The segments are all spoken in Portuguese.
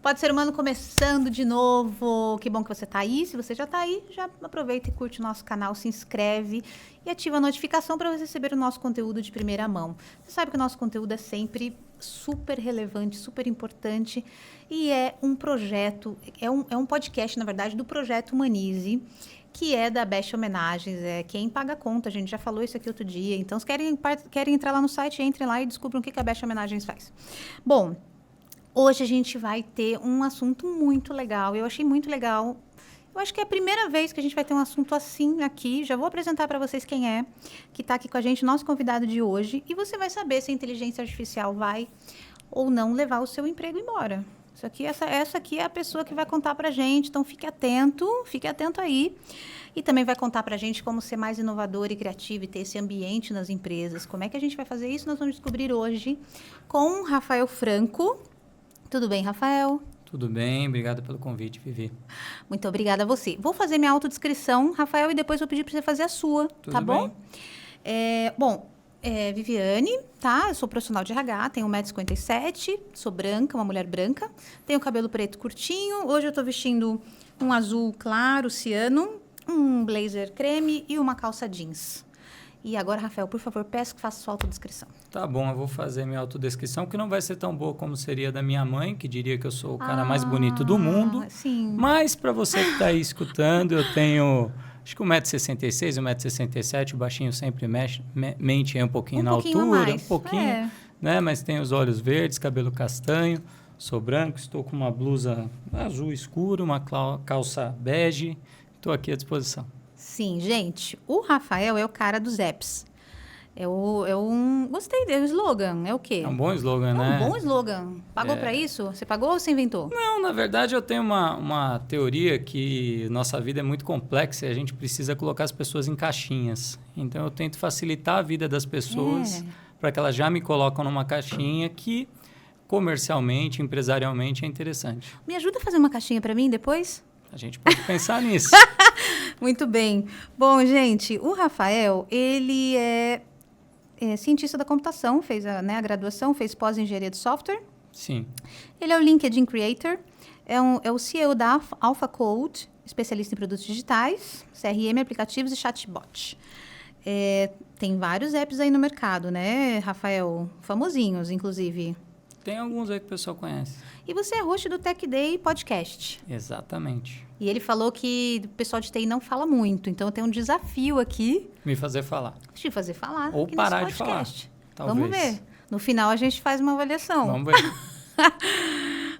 Pode Ser Humano começando de novo. Que bom que você está aí. Se você já está aí, já aproveita e curte o nosso canal, se inscreve e ativa a notificação para você receber o nosso conteúdo de primeira mão. Você sabe que o nosso conteúdo é sempre super relevante, super importante e é um projeto, é um podcast, na verdade, do Projeto Humanize, que é da Best Homenagens, é quem paga a conta. A gente já falou isso aqui outro dia. Então, se querem entrar lá no site, entrem lá e descubram o que a Best Homenagens faz. Bom, hoje a gente vai ter um assunto muito legal. Eu achei muito legal. Eu acho que é a primeira vez que a gente vai ter um assunto assim aqui. Já vou apresentar para vocês quem é, que está aqui com a gente, nosso convidado de hoje. E você vai saber se a inteligência artificial vai ou não levar o seu emprego embora. Essa aqui é a pessoa que vai contar para a gente. Então, fique atento aí. E também vai contar para a gente como ser mais inovador e criativo e ter esse ambiente nas empresas. Como é que a gente vai fazer isso? Nós vamos descobrir hoje com Rafael Franco. Tudo bem, Rafael? Tudo bem, obrigado pelo convite, Vivi. Muito obrigada a você. Vou fazer minha autodescrição, Rafael, e depois vou pedir para você fazer a sua, tá bom? Viviane, tá? Eu sou profissional de RH, tenho 1,57 m, sou branca, uma mulher branca, tenho cabelo preto curtinho, hoje eu tô vestindo um azul claro, ciano, um blazer creme e uma calça jeans. E agora, Rafael, por favor, peço que faça sua autodescrição. Tá bom, eu vou fazer minha autodescrição, que não vai ser tão boa como seria da minha mãe, que diria que eu sou o cara mais bonito do mundo. Sim. Mas, para você que está aí escutando, eu tenho, acho que 1,66 m, 1,67 m, o baixinho sempre mente aí um pouquinho na altura. Mais. Um pouquinho, né? Mas tenho os olhos verdes, cabelo castanho, sou branco, estou com uma blusa azul escuro, uma calça bege, estou aqui à disposição. Sim, gente, o Rafael é o cara dos apps. Gostei dele, o slogan, é o quê? É um bom slogan, né? É um bom slogan. Pagou pra isso? Você pagou ou você inventou? Não, na verdade eu tenho uma teoria que nossa vida é muito complexa e a gente precisa colocar as pessoas em caixinhas. Então eu tento facilitar a vida das pessoas para que elas já me colocam numa caixinha que comercialmente, empresarialmente é interessante. Me ajuda a fazer uma caixinha pra mim depois? A gente pode pensar nisso. Muito bem. Bom, gente, o Rafael, ele é cientista da computação, fez a graduação, fez pós-engenharia de software. Sim. Ele é o LinkedIn Creator, é o CEO da Alpha Code, especialista em produtos digitais, CRM, aplicativos e chatbot. Tem vários apps aí no mercado, né, Rafael? Famosinhos, inclusive. Tem alguns aí que o pessoal conhece. E você é host do Tech Day Podcast. Exatamente. E ele falou que o pessoal de TI não fala muito, então eu tenho um desafio aqui. Me fazer falar. Te fazer falar. Ou parar de falar. Talvez. Vamos ver. No final a gente faz uma avaliação. Vamos ver.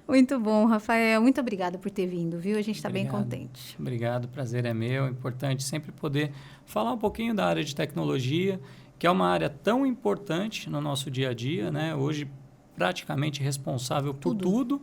Muito bom, Rafael. Muito obrigada por ter vindo, viu? A gente está bem contente. Obrigado, o prazer é meu. É importante sempre poder falar um pouquinho da área de tecnologia, que é uma área tão importante no nosso dia a dia, né? Hoje, praticamente responsável por tudo.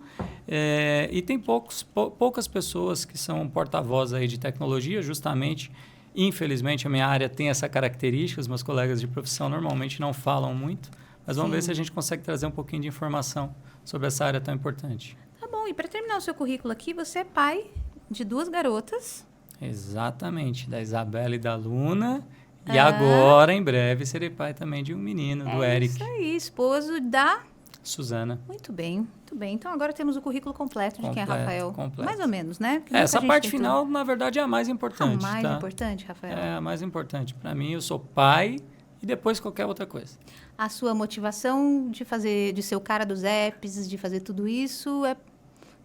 E tem poucas pessoas que são porta-voz aí de tecnologia, justamente. Infelizmente, a minha área tem essa característica, os meus colegas de profissão normalmente não falam muito, mas vamos ver se a gente consegue trazer um pouquinho de informação sobre essa área tão importante. Tá bom, e para terminar o seu currículo aqui, você é pai de 2 garotas. Exatamente, da Isabela e da Luna. E agora, em breve, serei pai também de um menino, do Eric. Isso aí, esposo da... Suzana. Muito bem, muito bem. Então, agora temos o currículo completo de quem é Rafael. Completo. Mais ou menos, né? Essa parte final, na verdade, é a mais importante. A mais importante, Rafael? É a mais importante. Para mim, eu sou pai e depois qualquer outra coisa. A sua motivação de ser o cara dos apps, de fazer tudo isso,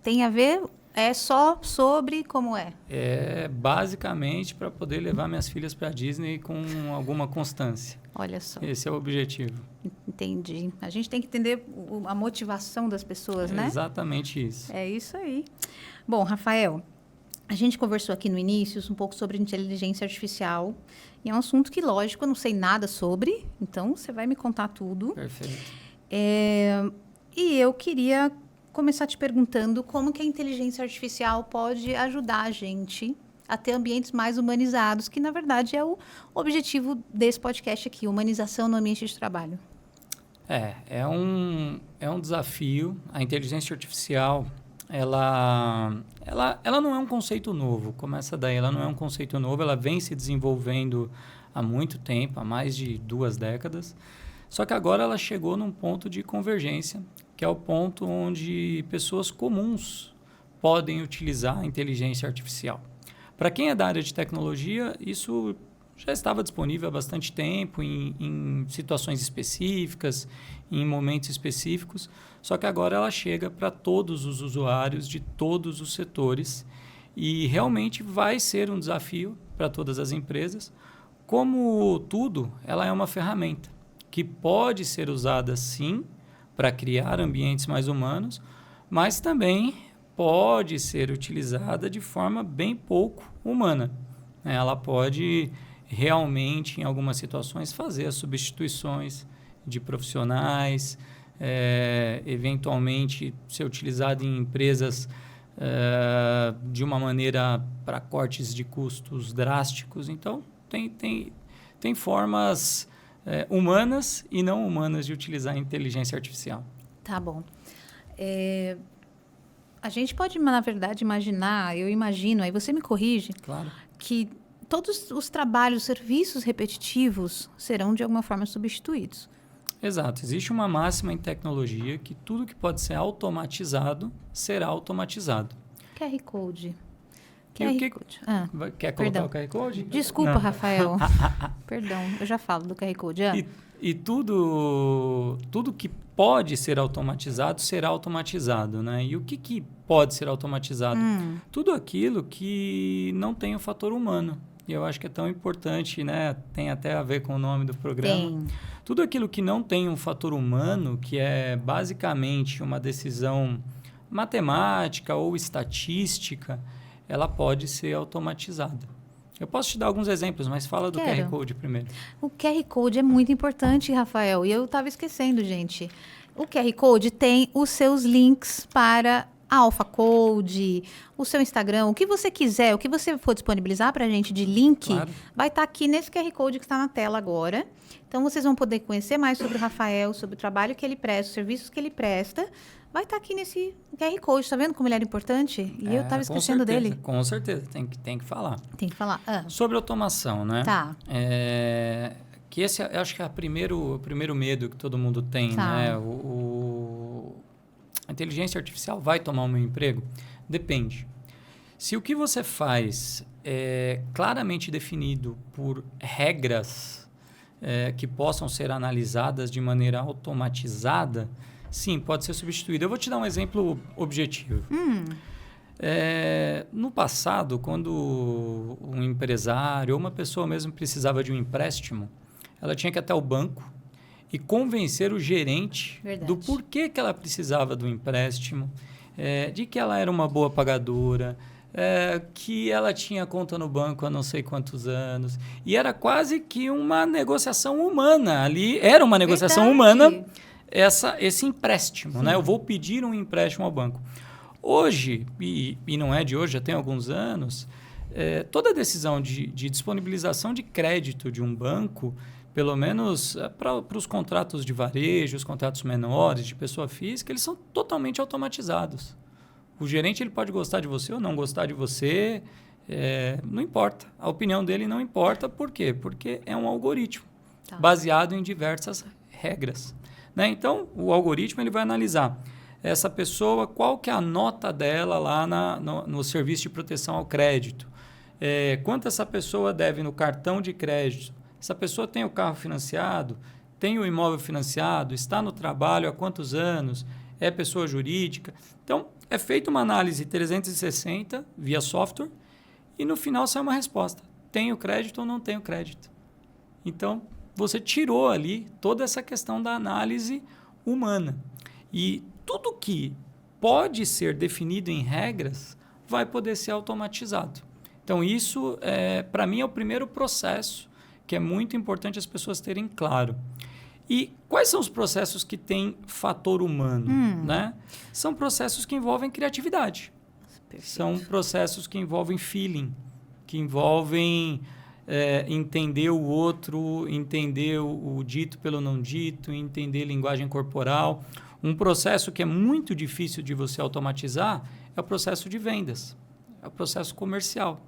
tem a ver... É só sobre como é? É basicamente para poder levar minhas filhas para a Disney com alguma constância. Olha só. Esse é o objetivo. Entendi. A gente tem que entender a motivação das pessoas, né? Exatamente isso. É isso aí. Bom, Rafael, a gente conversou aqui no início um pouco sobre inteligência artificial. E é um assunto que, lógico, eu não sei nada sobre. Então, você vai me contar tudo. Perfeito. E eu queria começar te perguntando como que a inteligência artificial pode ajudar a gente a ter ambientes mais humanizados, que, na verdade, é o objetivo desse podcast aqui, humanização no ambiente de trabalho. É um desafio. A inteligência artificial, ela não é um conceito novo. Começa daí, ela não é um conceito novo. Ela vem se desenvolvendo há muito tempo, há mais de 2 décadas. Só que agora ela chegou num ponto de convergência, que que é o ponto onde pessoas comuns podem utilizar a inteligência artificial. Para quem é da área de tecnologia, isso já estava disponível há bastante tempo, em situações específicas, em momentos específicos, só que agora ela chega para todos os usuários de todos os setores e realmente vai ser um desafio para todas as empresas. Como tudo, ela é uma ferramenta que pode ser usada sim para criar ambientes mais humanos, mas também pode ser utilizada de forma bem pouco humana. Ela pode realmente, em algumas situações, fazer as substituições de profissionais, eventualmente ser utilizada em empresas de uma maneira para cortes de custos drásticos. Então, tem formas humanas e não humanas de utilizar a inteligência artificial. Tá bom. A gente pode, na verdade, imaginar, eu imagino, aí você me corrige, claro, que todos os trabalhos, serviços repetitivos serão de alguma forma substituídos. Exato. Existe uma máxima em tecnologia que tudo que pode ser automatizado será automatizado. QR Code. Code. Quer colocar o QR Code? Desculpa, não. Rafael. Perdão, eu já falo do QR Code. E tudo que pode ser automatizado será automatizado, né? E o que pode ser automatizado? Tudo aquilo que não tem o fator humano. E eu acho que é tão importante, né? Tem até a ver com o nome do programa. Tem. Tudo aquilo que não tem um fator humano, que é basicamente uma decisão matemática ou estatística, ela pode ser automatizada. Eu posso te dar alguns exemplos, mas fala do QR Code primeiro. O QR Code é muito importante, Rafael. E eu estava esquecendo, gente. O QR Code tem os seus links para a AlphaCode, o seu Instagram, o que você quiser, o que você for disponibilizar para a gente de link, claro, vai estar aqui nesse QR Code que está na tela agora. Então, vocês vão poder conhecer mais sobre o Rafael, sobre o trabalho que ele presta, os serviços que ele presta. Vai estar aqui nesse QR Code. Está vendo como ele era importante? E eu estava esquecendo dele. Com certeza, tem que falar. Tem que falar. Sobre automação, né? Tá. Que esse, eu acho que é o primeiro medo que todo mundo tem, tá, né? A inteligência artificial vai tomar o meu emprego? Depende. Se o que você faz é claramente definido por regras que possam ser analisadas de maneira automatizada, sim, pode ser substituído. Eu vou te dar um exemplo objetivo. No passado, quando um empresário ou uma pessoa mesmo precisava de um empréstimo, ela tinha que ir até o banco e convencer o gerente do porquê que ela precisava do empréstimo, de que ela era uma boa pagadora, que ela tinha conta no banco há não sei quantos anos. E era quase que uma negociação humana ali. Era uma negociação humana esse empréstimo, né? Eu vou pedir um empréstimo ao banco. Hoje, e não é de hoje, já tem alguns anos, toda decisão de disponibilização de crédito de um banco, pelo menos para os contratos de varejo, os contratos menores, de pessoa física, eles são totalmente automatizados. O gerente ele pode gostar de você ou não gostar de você, não importa. A opinião dele não importa. Por quê? Porque é um algoritmo baseado em diversas regras. Né? Então, o algoritmo ele vai analisar essa pessoa, qual que é a nota dela lá no serviço de proteção ao crédito. Quanto essa pessoa deve no cartão de crédito. Essa pessoa tem o carro financiado, tem o imóvel financiado, está no trabalho há quantos anos, é pessoa jurídica. Então, é feita uma análise 360 via software e no final sai uma resposta. Tenho crédito ou não tenho crédito? Então, você tirou ali toda essa questão da análise humana. E tudo que pode ser definido em regras vai poder ser automatizado. Então, isso, para mim, é o primeiro processo que é muito importante as pessoas terem claro. E quais são os processos que têm fator humano? Né? São processos que envolvem criatividade. Perfeito. São processos que envolvem feeling, que envolvem entender o outro, entender o dito pelo não dito, entender linguagem corporal. Um processo que é muito difícil de você automatizar é o processo de vendas, é o processo comercial.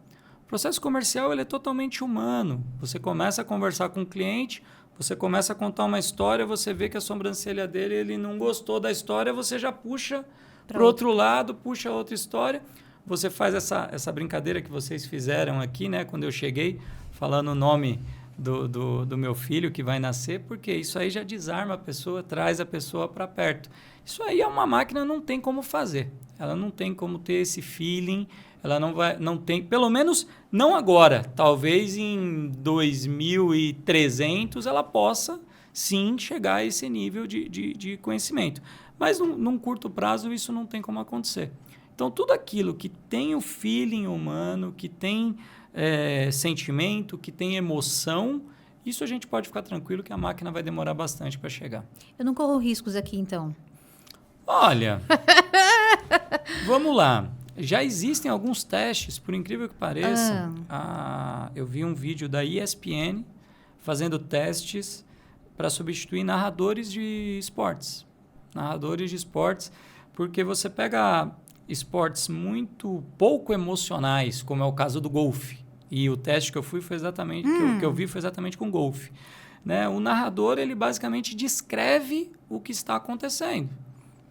O processo comercial ele é totalmente humano. Você começa a conversar com o cliente, Você começa a contar uma história, você vê que a sobrancelha dele, ele não gostou da história, você já puxa para o outro lado, puxa outra história. Você faz essa brincadeira que vocês fizeram aqui, né? Quando eu cheguei, falando o nome do meu filho que vai nascer, porque isso aí já desarma a pessoa, traz a pessoa para perto. Isso aí é uma máquina, não tem como fazer. Ela não tem como ter esse feeling, ela não tem, pelo menos não agora. Talvez em 2300 ela possa, sim, chegar a esse nível de conhecimento. Mas num curto prazo isso não tem como acontecer. Então, tudo aquilo que tem o feeling humano, que tem sentimento, que tem emoção, isso a gente pode ficar tranquilo que a máquina vai demorar bastante para chegar. Eu não corro riscos aqui, então. Olha, vamos lá. Já existem alguns testes, por incrível que pareça. Eu vi um vídeo da ESPN fazendo testes para substituir narradores de esportes. Narradores de esportes, porque você pega esportes muito pouco emocionais, como é o caso do golfe. E o teste que eu fui foi exatamente que eu vi foi exatamente com golfe. Né? O narrador, ele basicamente descreve o que está acontecendo.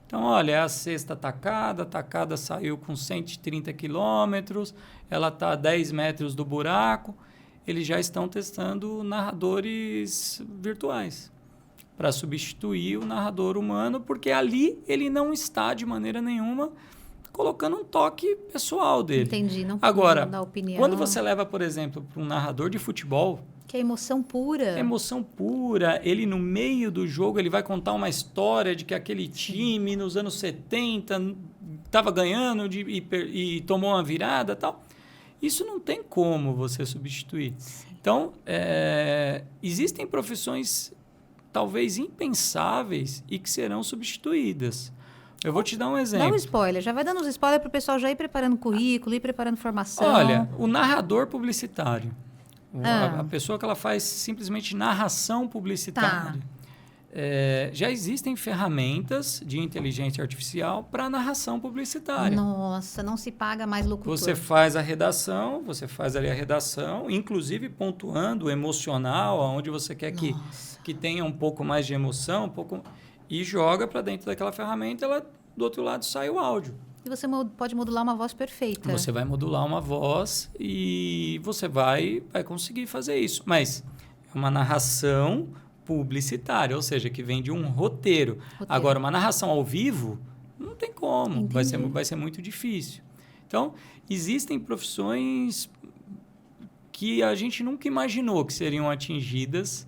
Então, olha, é a sexta tacada, a tacada saiu com 130 quilômetros, ela está a 10 metros do buraco. Eles já estão testando narradores virtuais para substituir o narrador humano, porque ali ele não está, de maneira nenhuma, colocando um toque pessoal dele. Entendi, não Agora, dar opinião. quando você leva, por exemplo, para um narrador de futebol... Que é emoção pura. Emoção pura. Ele, no meio do jogo, ele vai contar uma história de que aquele time, nos anos 70, estava ganhando e tomou uma virada e tal. Isso não tem como você substituir. Sim. Então, existem profissões talvez impensáveis e que serão substituídas. Eu vou te dar um exemplo. Dá um spoiler. Já vai dando uns spoilers para o pessoal já ir preparando currículo, ir preparando formação. Olha, o narrador publicitário. A pessoa que ela faz simplesmente narração publicitária. Já existem ferramentas de inteligência artificial para narração publicitária. Nossa, não se paga mais locutor. Você faz a redação, você faz ali a redação, inclusive pontuando o emocional, onde você quer que tenha um pouco mais de emoção, e joga para dentro daquela ferramenta, ela do outro lado sai o áudio. E você pode modular uma voz perfeita. Você vai modular uma voz e você vai conseguir fazer isso. Mas é uma narração publicitária, ou seja, que vem de um roteiro. Agora, uma narração ao vivo, não tem como. Vai ser muito difícil. Então, existem profissões que a gente nunca imaginou que seriam atingidas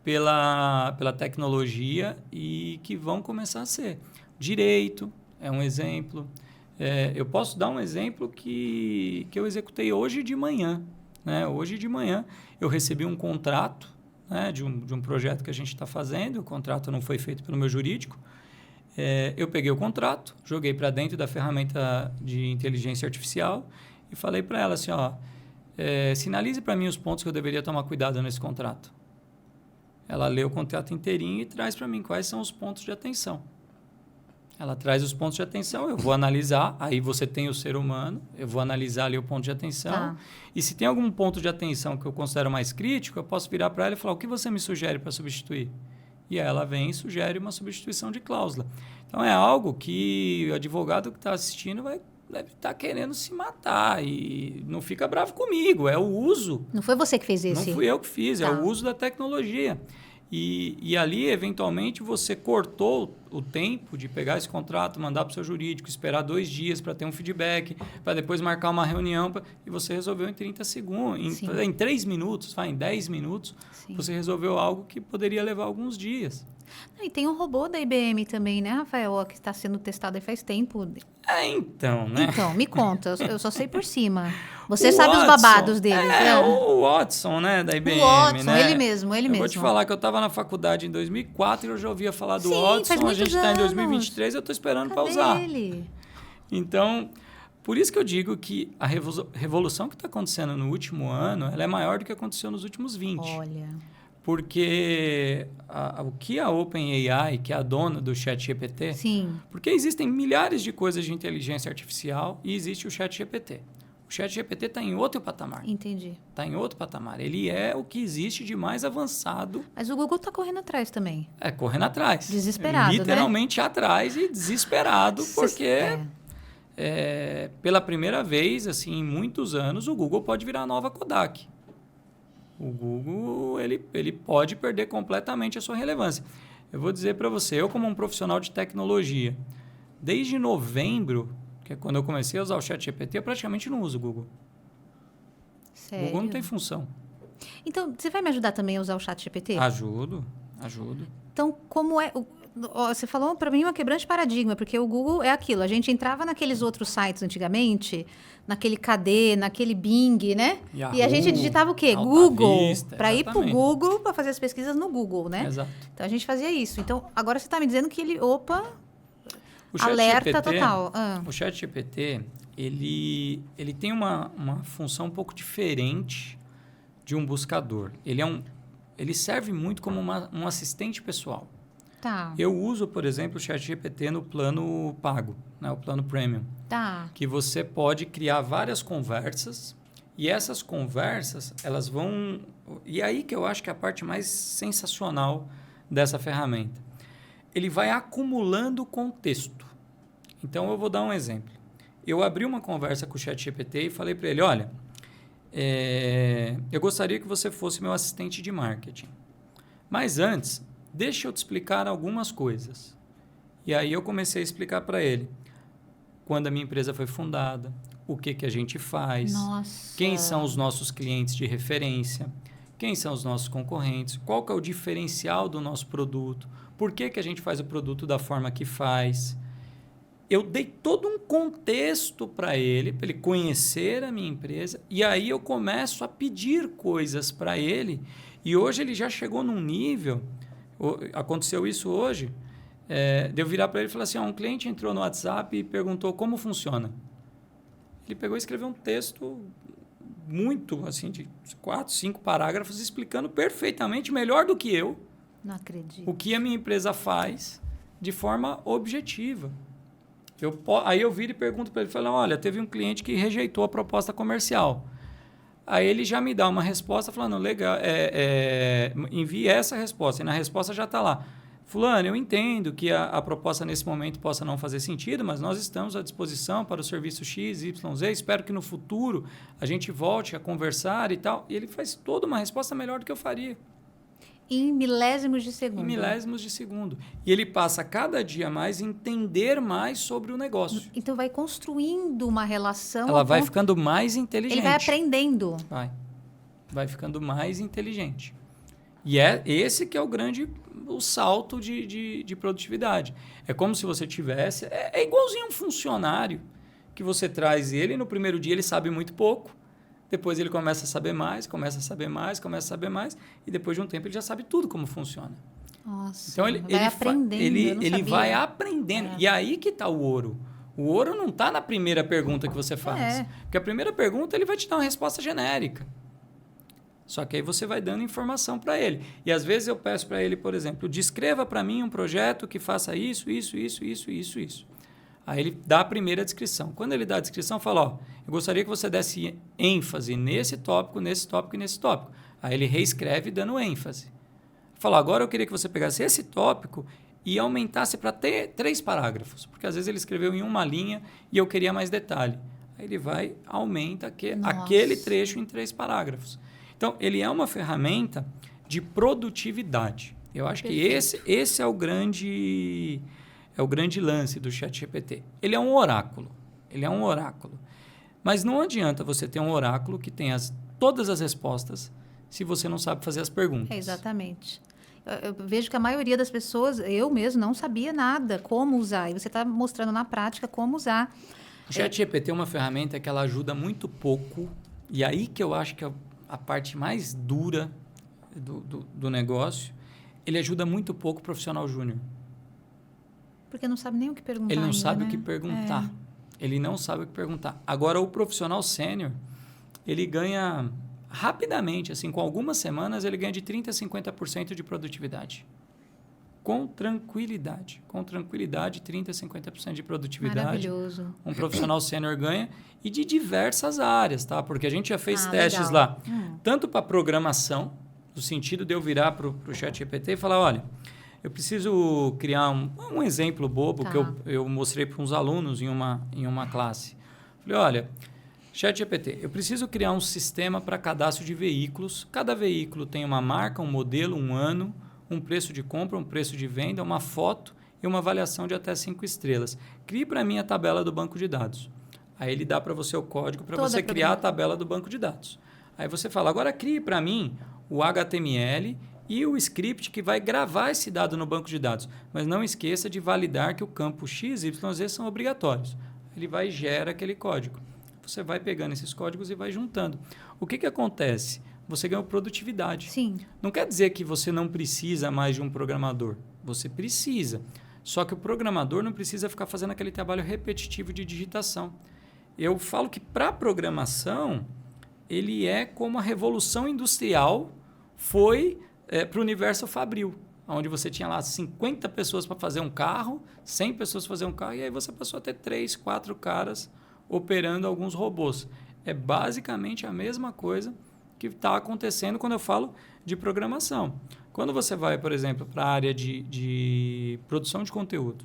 pela tecnologia e que vão começar a ser. Direito é um exemplo. Eu posso dar um exemplo que eu executei hoje de manhã. Né? Hoje de manhã eu recebi um contrato, né, de um projeto que a gente está fazendo. O contrato não foi feito pelo meu jurídico. Eu peguei o contrato, joguei para dentro da ferramenta de inteligência artificial e falei para ela assim, sinalize para mim os pontos que eu deveria tomar cuidado nesse contrato. Ela lê o contrato inteirinho e traz para mim quais são os pontos de atenção. Ela traz os pontos de atenção, eu vou analisar, aí você tem o ser humano, eu vou analisar ali o ponto de atenção, e se tem algum ponto de atenção que eu considero mais crítico, eu posso virar para ela e falar, o que você me sugere para substituir? E aí ela vem e sugere uma substituição de cláusula. Então, é algo que o advogado que está assistindo deve estar querendo se matar, e não fica bravo comigo, é o uso. Não foi você que fez esse? Não fui eu que fiz, é o uso da tecnologia. E ali, eventualmente, você cortou o tempo de pegar esse contrato, mandar para o seu jurídico, esperar 2 dias para ter um feedback, para depois marcar uma reunião, e você resolveu em 30 segundos, em 3 minutos, em 10 minutos, você resolveu algo que poderia levar alguns dias. E tem um robô da IBM também, né, Rafael, que está sendo testado aí faz tempo. Então, né? Então, me conta, eu só sei por cima. Você sabe os babados deles, né? O Watson, né, da IBM, o Watson, né? ele mesmo. Eu vou te falar que eu estava na faculdade em 2004 e eu já ouvia falar do Watson, faz muitos a gente está em anos. 2023 e eu estou esperando para Cadê usar. ele? Então, por isso que eu digo que a revolução que está acontecendo no último ano, ela é maior do que aconteceu nos últimos 20. Olha... Porque o que a OpenAI, que é a dona do ChatGPT, porque existem milhares de coisas de inteligência artificial e existe o ChatGPT. O ChatGPT está em outro patamar. Entendi. Está em outro patamar. Ele é o que existe de mais avançado. Mas o Google está correndo atrás também. Correndo atrás. Desesperado, literalmente atrás e desesperado, porque pela primeira vez, assim, em muitos anos, o Google pode virar a nova Kodak. O Google ele pode perder completamente a sua relevância. Eu vou dizer para você, eu como um profissional de tecnologia, desde novembro, que é quando eu comecei a usar o ChatGPT, eu praticamente não uso o Google. Sério? O Google não tem função. Então, você vai me ajudar também a usar o ChatGPT? Ajudo. Então, como é... Você falou para mim uma quebrança de paradigma, porque o Google é aquilo. A gente entrava naqueles outros sites antigamente, naquele KD, naquele Bing, né? Yahoo, e a gente digitava o quê? Alta Google. Vista, Para ir para o exatamente. Google, para fazer as pesquisas no Google, né? Exato. Então, a gente fazia isso. Então, agora você está me dizendo que ele... Opa... O Alerta ChatGPT, total. O ChatGPT, ele tem uma função um pouco diferente de um buscador. Ele serve muito como um assistente pessoal. Tá. Eu uso, por exemplo, o ChatGPT no plano pago, né, o plano premium. Tá. Que você pode criar várias conversas e essas conversas, elas vão... E aí que eu acho que é a parte mais sensacional dessa ferramenta. Ele vai acumulando contexto. Então, eu vou dar um exemplo. Eu abri uma conversa com o ChatGPT e falei para ele, olha, eu gostaria que você fosse meu assistente de marketing. Mas antes, deixa eu te explicar algumas coisas. E aí eu comecei a explicar para ele quando a minha empresa foi fundada, o que a gente faz, Nossa. quem são os nossos clientes de referência, quem são os nossos concorrentes, qual que é o diferencial do nosso produto, por que a gente faz o produto da forma que faz. Eu dei todo um contexto para ele conhecer a minha empresa, e aí eu começo a pedir coisas para ele, e hoje ele já chegou num nível, aconteceu isso hoje, de eu virar para ele e falar assim, um cliente entrou no WhatsApp e perguntou como funciona. Ele pegou e escreveu um texto muito, assim, de 4, 5 parágrafos, explicando perfeitamente, melhor do que eu, Não acredito. o que a minha empresa faz de forma objetiva. Aí eu viro e pergunto para ele, falo, olha, teve um cliente que rejeitou a proposta comercial. Aí ele já me dá uma resposta falando, legal, envie essa resposta. E na resposta já está lá. Fulano, eu entendo que a proposta nesse momento possa não fazer sentido, mas nós estamos à disposição para o serviço X, Y, Z. Espero que no futuro a gente volte a conversar e tal. E ele faz toda uma resposta melhor do que eu faria. Em milésimos de segundo. Em milésimos de segundo. E ele passa cada dia mais a entender mais sobre o negócio. Então vai construindo uma relação. Ela vai ficando mais inteligente. Ele vai aprendendo. Vai ficando mais inteligente. E esse que é o salto de produtividade. É como se você tivesse... É igualzinho um funcionário que você traz ele, no primeiro dia ele sabe muito pouco, depois ele começa a saber mais, e depois de um tempo ele já sabe tudo como funciona. Nossa, então ele vai aprendendo. Ele vai aprendendo. E aí que está o ouro. O ouro não está na primeira pergunta que você faz. Porque a primeira pergunta ele vai te dar uma resposta genérica. Só que aí você vai dando informação para ele. E às vezes eu peço para ele, por exemplo, descreva para mim um projeto que faça isso. Aí ele dá a primeira descrição. Quando ele dá a descrição, fala, eu gostaria que você desse ênfase nesse tópico, nesse tópico e nesse tópico. Aí ele reescreve dando ênfase. Fala, agora eu queria que você pegasse esse tópico e aumentasse para 3 parágrafos. Porque às vezes ele escreveu em uma linha e eu queria mais detalhe. Aí ele aumenta aquele trecho em 3 parágrafos. Então, ele é uma ferramenta de produtividade. Eu acho que esse é o grande lance do ChatGPT. Ele é um oráculo. Mas não adianta você ter um oráculo que tenha todas as respostas se você não sabe fazer as perguntas. Exatamente. Eu vejo que a maioria das pessoas, eu mesmo, não sabia nada, como usar. E você está mostrando na prática como usar. O ChatGPT é uma ferramenta que ela ajuda muito pouco. E aí que eu acho que a parte mais dura do negócio, ele ajuda muito pouco o profissional júnior. Porque não sabe nem o que perguntar. Ele não sabe né? o que perguntar. Ele não sabe o que perguntar. Agora, o profissional sênior, ele ganha rapidamente, assim, com algumas semanas, ele ganha de 30% a 50% de produtividade. com tranquilidade. Com tranquilidade, 30% a 50% de produtividade. Maravilhoso. Um profissional sênior ganha e de diversas áreas, tá? Porque a gente já fez testes lá, tanto para programação, no sentido de eu virar para o ChatGPT e falar, olha, eu preciso criar um exemplo bobo que eu mostrei para uns alunos em uma classe. Falei, olha, ChatGPT, eu preciso criar um sistema para cadastro de veículos. Cada veículo tem uma marca, um modelo, um ano, um preço de compra, um preço de venda, uma foto e uma avaliação de até 5 estrelas. Crie para mim a tabela do banco de dados. Aí ele dá para você o código para você criar a tabela do banco de dados. Aí você fala, agora crie para mim o HTML e o script que vai gravar esse dado no banco de dados. Mas não esqueça de validar que o campo X, Y, Z são obrigatórios. Ele vai e gera aquele código. Você vai pegando esses códigos e vai juntando. O que acontece? Você ganha produtividade. Sim. Não quer dizer que você não precisa mais de um programador. Você precisa. Só que o programador não precisa ficar fazendo aquele trabalho repetitivo de digitação. Eu falo que para a programação, ele é como a revolução industrial foi para o universo fabril, onde você tinha lá 50 pessoas para fazer um carro, 100 pessoas para fazer um carro, e aí você passou a ter 3, 4 caras operando alguns robôs. É basicamente a mesma coisa que está acontecendo quando eu falo de programação. Quando você vai, por exemplo, para a área de produção de conteúdo,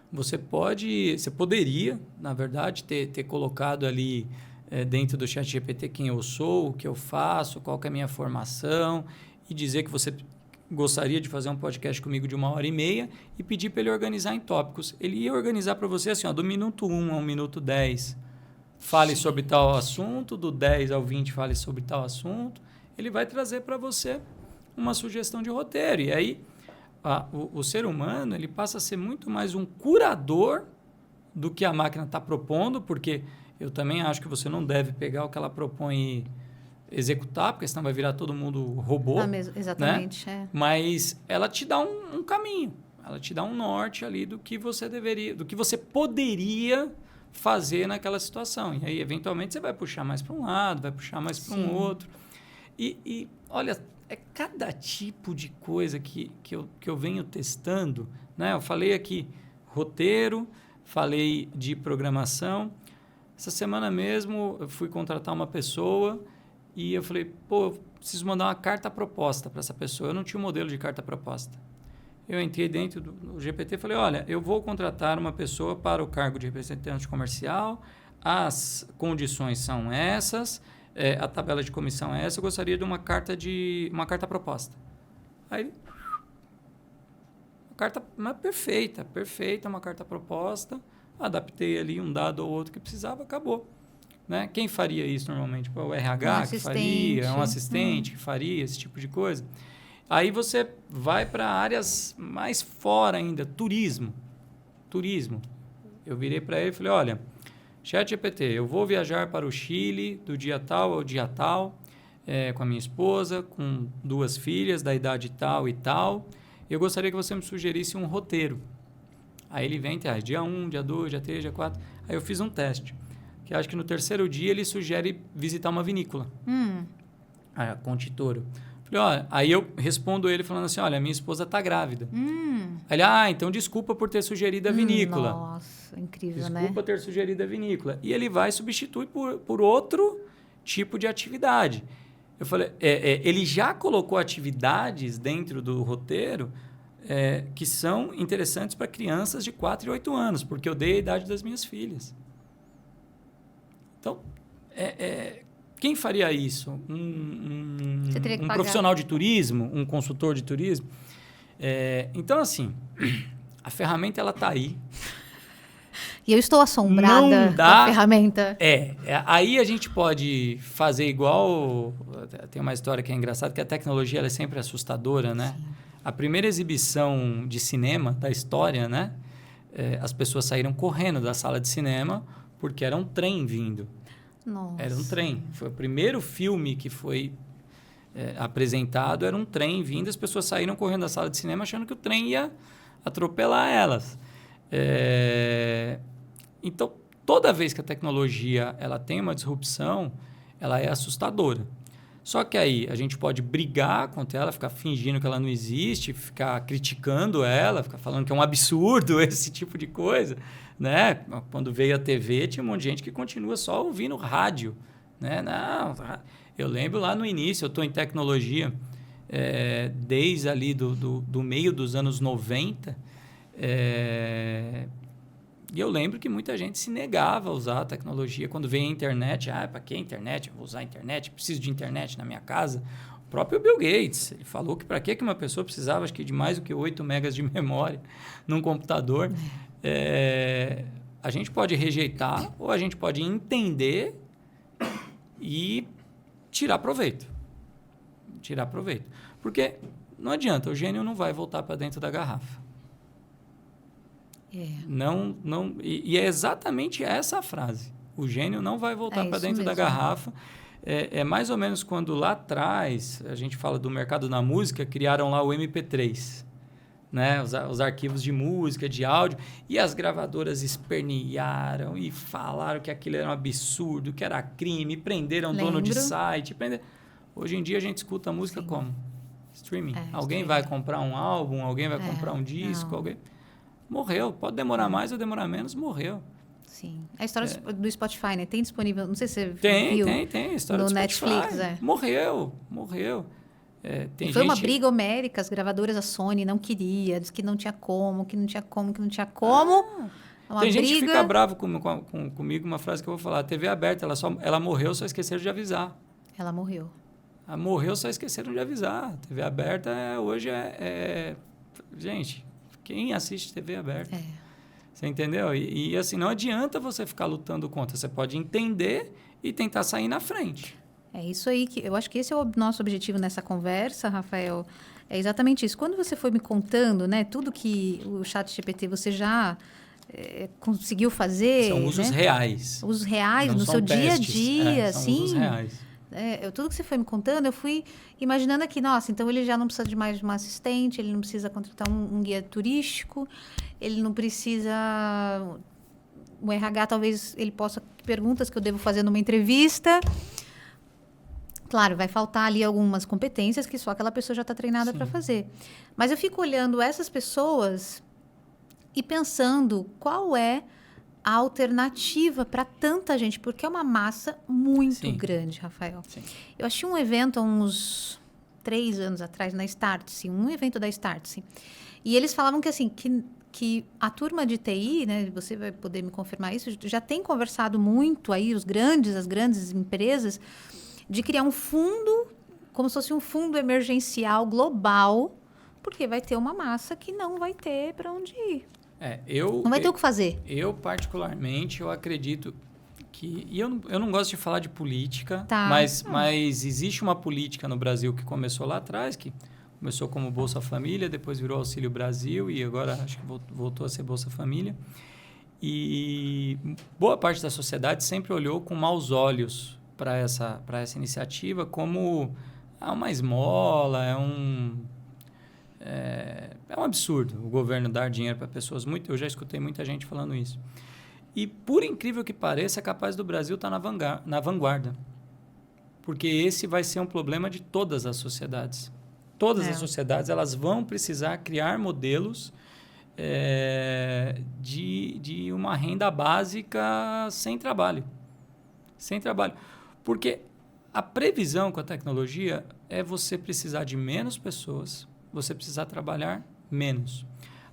você poderia, na verdade, ter colocado ali dentro do ChatGPT quem eu sou, o que eu faço, qual que é a minha formação, e dizer que você gostaria de fazer um podcast comigo de 1h30 e pedir para ele organizar em tópicos. Ele ia organizar para você assim, do minuto 1 ao minuto 10, fale sobre tal assunto, do 10 ao 20 fale sobre tal assunto. Ele vai trazer para você uma sugestão de roteiro. E aí, o ser humano ele passa a ser muito mais um curador do que a máquina está propondo, porque eu também acho que você não deve pegar o que ela propõe e executar, porque senão vai virar todo mundo robô. Exatamente. Né? Mas ela te dá um caminho, ela te dá um norte ali do que você poderia fazer naquela situação. E aí, eventualmente, você vai puxar mais para um lado, vai puxar mais para um outro. E olha, é cada tipo de coisa que eu venho testando. Né? Eu falei aqui roteiro, falei de programação. Essa semana mesmo, eu fui contratar uma pessoa e eu falei, eu preciso mandar uma carta proposta para essa pessoa. Eu não tinha um modelo de carta proposta. Eu entrei dentro do GPT e falei, olha, eu vou contratar uma pessoa para o cargo de representante comercial, as condições são essas, a tabela de comissão é essa, eu gostaria de uma carta proposta. Aí, carta perfeita, uma carta proposta, adaptei ali um dado ou outro que precisava, acabou. Né? Quem faria isso normalmente? O RH que faria, um assistente que faria esse tipo de coisa. Aí você vai para áreas mais fora ainda, turismo. Eu virei para ele e falei, olha, ChatGPT, eu vou viajar para o Chile do dia tal ao dia tal, com a minha esposa, com 2 filhas da idade tal e tal. Eu gostaria que você me sugerisse um roteiro. Aí ele vem, dia 1, dia 2, dia 3, dia 4. Aí eu fiz um teste, que acho que no 3º dia ele sugere visitar uma vinícola. A Conte Toro. Falei, olha, aí eu respondo ele falando assim, olha, minha esposa está grávida. Aí ele, então desculpa por ter sugerido a vinícola. Nossa, incrível, Desculpa ter sugerido a vinícola. E ele vai substituir por outro tipo de atividade. Eu falei, ele já colocou atividades dentro do roteiro que são interessantes para crianças de 4 e 8 anos, porque eu dei a idade das minhas filhas. Então, quem faria isso? Um profissional de turismo? Um consultor de turismo? Então, assim, a ferramenta ela está aí. E eu estou assombrada com a ferramenta. Aí a gente pode fazer igual... Tem uma história que é engraçada, que a tecnologia ela é sempre assustadora, né? Sim. A primeira exibição de cinema da história, né? As pessoas saíram correndo da sala de cinema porque era um trem vindo. Nossa. Era um trem. Foi o primeiro filme que foi apresentado, era um trem vindo. As pessoas saíram correndo da sala de cinema achando que o trem ia atropelar elas. Então, toda vez que a tecnologia ela tem uma disrupção, ela é assustadora. Só que aí a gente pode brigar contra ela, ficar fingindo que ela não existe, ficar criticando ela, ficar falando que é um absurdo esse tipo de coisa, né? Quando veio a TV, tinha um monte de gente que continua só ouvindo rádio, né? Não, eu lembro lá no início, eu estou em tecnologia desde ali do meio dos anos 90, e eu lembro que muita gente se negava a usar a tecnologia. Quando veio a internet, para que a internet? Eu vou usar a internet, preciso de internet na minha casa. O próprio Bill Gates, ele falou que para que uma pessoa precisava, acho que de mais do que 8 megas de memória num computador. A gente pode rejeitar ou a gente pode entender e tirar proveito. Tirar proveito. Porque não adianta, o gênio não vai voltar para dentro da garrafa. E é exatamente essa a frase. O gênio não vai voltar para dentro da garrafa. É mais ou menos quando lá atrás, a gente fala do mercado da música, criaram lá o MP3, né? Os arquivos de música, de áudio, e as gravadoras espernearam e falaram que aquilo era um absurdo, que era crime, prenderam dono de site. Hoje em dia a gente escuta a música como? Streaming. Alguém vai comprar um álbum, alguém vai comprar um disco, alguém... Morreu. Pode demorar mais ou demorar menos, morreu. Sim. A história do Spotify, né? Tem disponível, não sei se você viu. Tem. A história no do Netflix, Spotify. Morreu. Foi uma briga homérica, as gravadoras, a Sony não queria, disse que não tinha como. Tem gente que fica bravo comigo, uma frase que eu vou falar. A TV aberta, ela morreu, só esqueceram de avisar. Ela morreu. Ela morreu, só esqueceram de avisar. A TV aberta hoje Gente... Quem assiste TV aberta? Você entendeu? E assim, não adianta você ficar lutando contra. Você pode entender e tentar sair na frente. É isso aí. Eu acho que esse é o nosso objetivo nessa conversa, Rafael. É exatamente isso. Quando você foi me contando, né, tudo que o ChatGPT você já conseguiu fazer... São usos reais. Usos reais, no seu dia a dia. São usos reais. Tudo que você foi me contando, eu fui imaginando aqui, nossa, então ele já não precisa de mais uma assistente, ele não precisa contratar um guia turístico, ele não precisa... O RH, talvez, ele possa... Perguntas que eu devo fazer numa entrevista. Claro, vai faltar ali algumas competências que só aquela pessoa já está treinada para fazer. Mas eu fico olhando essas pessoas e pensando qual é a alternativa para tanta gente, porque é uma massa muito grande, Rafael. Sim. Eu achei um evento há uns 3 anos atrás na Startse, um evento da Startse, e eles falavam que assim, que a turma de TI, né, você vai poder me confirmar isso, já tem conversado muito aí, as grandes empresas, de criar um fundo, como se fosse um fundo emergencial global, porque vai ter uma massa que não vai ter para onde ir. Não vai ter o que fazer. Eu, particularmente, eu acredito que... E eu não gosto de falar de política, mas existe uma política no Brasil que começou lá atrás, que começou como Bolsa Família, depois virou Auxílio Brasil e agora acho que voltou a ser Bolsa Família. E boa parte da sociedade sempre olhou com maus olhos para essa iniciativa como uma esmola, é um absurdo o governo dar dinheiro para pessoas. Eu já escutei muita gente falando isso. E, por incrível que pareça, é capaz do Brasil estar na vanguarda. Porque esse vai ser um problema de todas as sociedades. Todas as sociedades elas vão precisar criar modelos de uma renda básica sem trabalho. Sem trabalho. Porque a previsão com a tecnologia é você precisar de menos pessoas, você precisar trabalhar menos.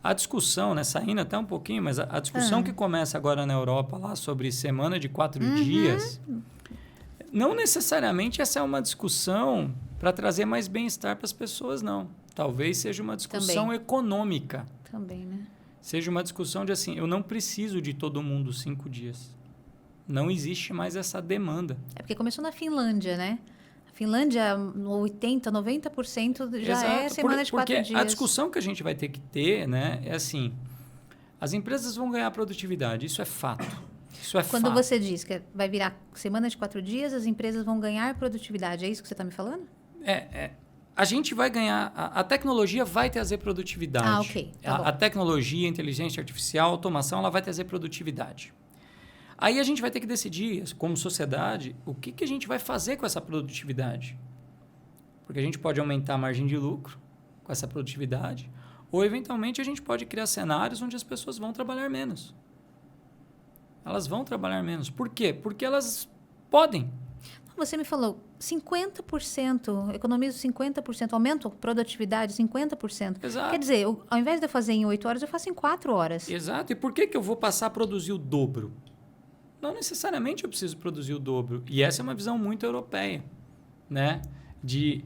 A discussão, né, saindo até um pouquinho, mas a discussão que começa agora na Europa lá sobre semana de 4 dias, não necessariamente essa é uma discussão para trazer mais bem-estar para as pessoas, não. Talvez seja uma discussão econômica. Também, né? Seja uma discussão de assim, eu não preciso de todo mundo 5 dias. Não existe mais essa demanda. É porque começou na Finlândia, né? Finlândia, 80%, 90% já é semana de 4 dias. Porque a discussão que a gente vai ter que ter, né, é assim, as empresas vão ganhar produtividade, isso é fato. Isso é Quando fato. você diz que vai virar semana de 4 dias, as empresas vão ganhar produtividade, é isso que você está me falando? A gente vai ganhar, a tecnologia vai trazer produtividade. Ok. Tá A tecnologia, a inteligência artificial, a automação, ela vai trazer produtividade. Aí a gente vai ter que decidir, como sociedade, o que a gente vai fazer com essa produtividade. Porque a gente pode aumentar a margem de lucro com essa produtividade, ou, eventualmente, a gente pode criar cenários onde as pessoas vão trabalhar menos. Elas vão trabalhar menos. Por quê? Porque elas podem. Você me falou 50%, economizo 50%, aumento a produtividade 50%. Exato. Quer dizer, ao invés de eu fazer em 8 horas, eu faço em 4 horas. Exato. E por que eu vou passar a produzir o dobro? Não necessariamente eu preciso produzir o dobro. E essa é uma visão muito europeia, né? De,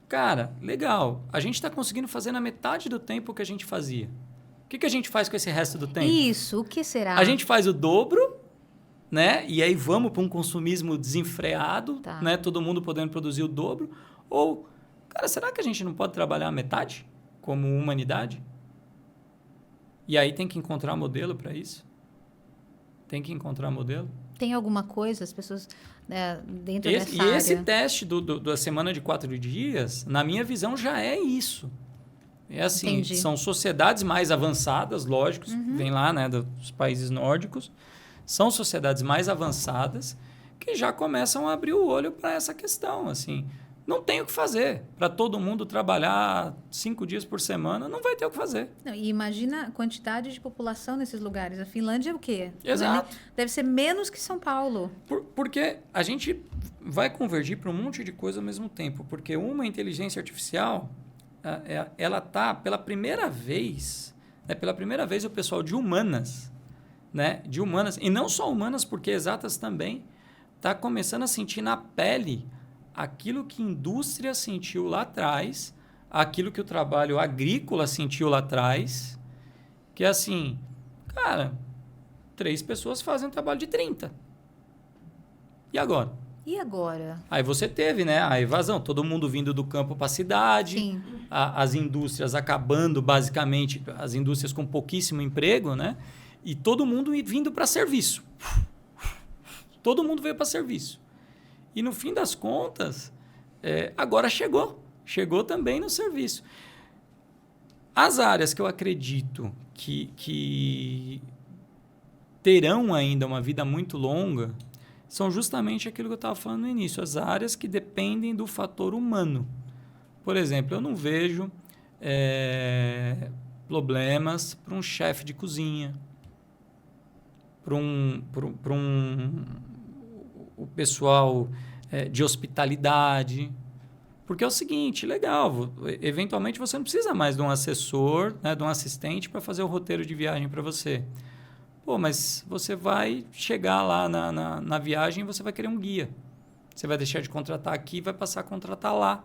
cara, legal, a gente está conseguindo fazer na metade do tempo que a gente fazia. O que a gente faz com esse resto do tempo? Isso, o que será? A gente faz o dobro, né? E aí vamos para um consumismo desenfreado, Tá. né? Todo mundo podendo produzir o dobro. Ou, cara, será que a gente não pode trabalhar a metade como humanidade? E aí tem que encontrar modelo para isso. Tem que encontrar modelo. Tem alguma coisa, as pessoas dentro dessa E área... esse teste da semana de 4 dias, na minha visão, já é isso. É assim, Entendi. São sociedades mais avançadas, lógico, vem lá, né, dos países nórdicos, são sociedades mais avançadas que já começam a abrir o olho para essa questão, assim. Não tem o que fazer. Para todo mundo trabalhar 5 dias por semana, não vai ter o que fazer. Não, e imagina a quantidade de população nesses lugares. A Finlândia é o quê? Exato. Deve ser menos que São Paulo. Porque a gente vai convergir para um monte de coisa ao mesmo tempo. Porque uma inteligência artificial, ela está, pela primeira vez o pessoal de humanas, né? De humanas, e não só humanas, porque exatas também, está começando a sentir na pele aquilo que a indústria sentiu lá atrás, aquilo que o trabalho agrícola sentiu lá atrás, que é assim, cara, 3 pessoas fazem um trabalho de 30. E agora? E agora? Aí você teve, né, a evasão, todo mundo vindo do campo para a cidade, Sim. As indústrias acabando, basicamente, as indústrias com pouquíssimo emprego, né? E todo mundo vindo para serviço. Todo mundo veio para serviço. E, no fim das contas, agora chegou também no serviço. As áreas que eu acredito que terão ainda uma vida muito longa são justamente aquilo que eu estava falando no início, as áreas que dependem do fator humano. Por exemplo, eu não vejo problemas para um chefe de cozinha, o pessoal de hospitalidade. Porque é o seguinte, legal, eventualmente você não precisa mais de um assessor, né, de um assistente para fazer o roteiro de viagem para você. Pô, mas você vai chegar lá na viagem e você vai querer um guia. Você vai deixar de contratar aqui e vai passar a contratar lá.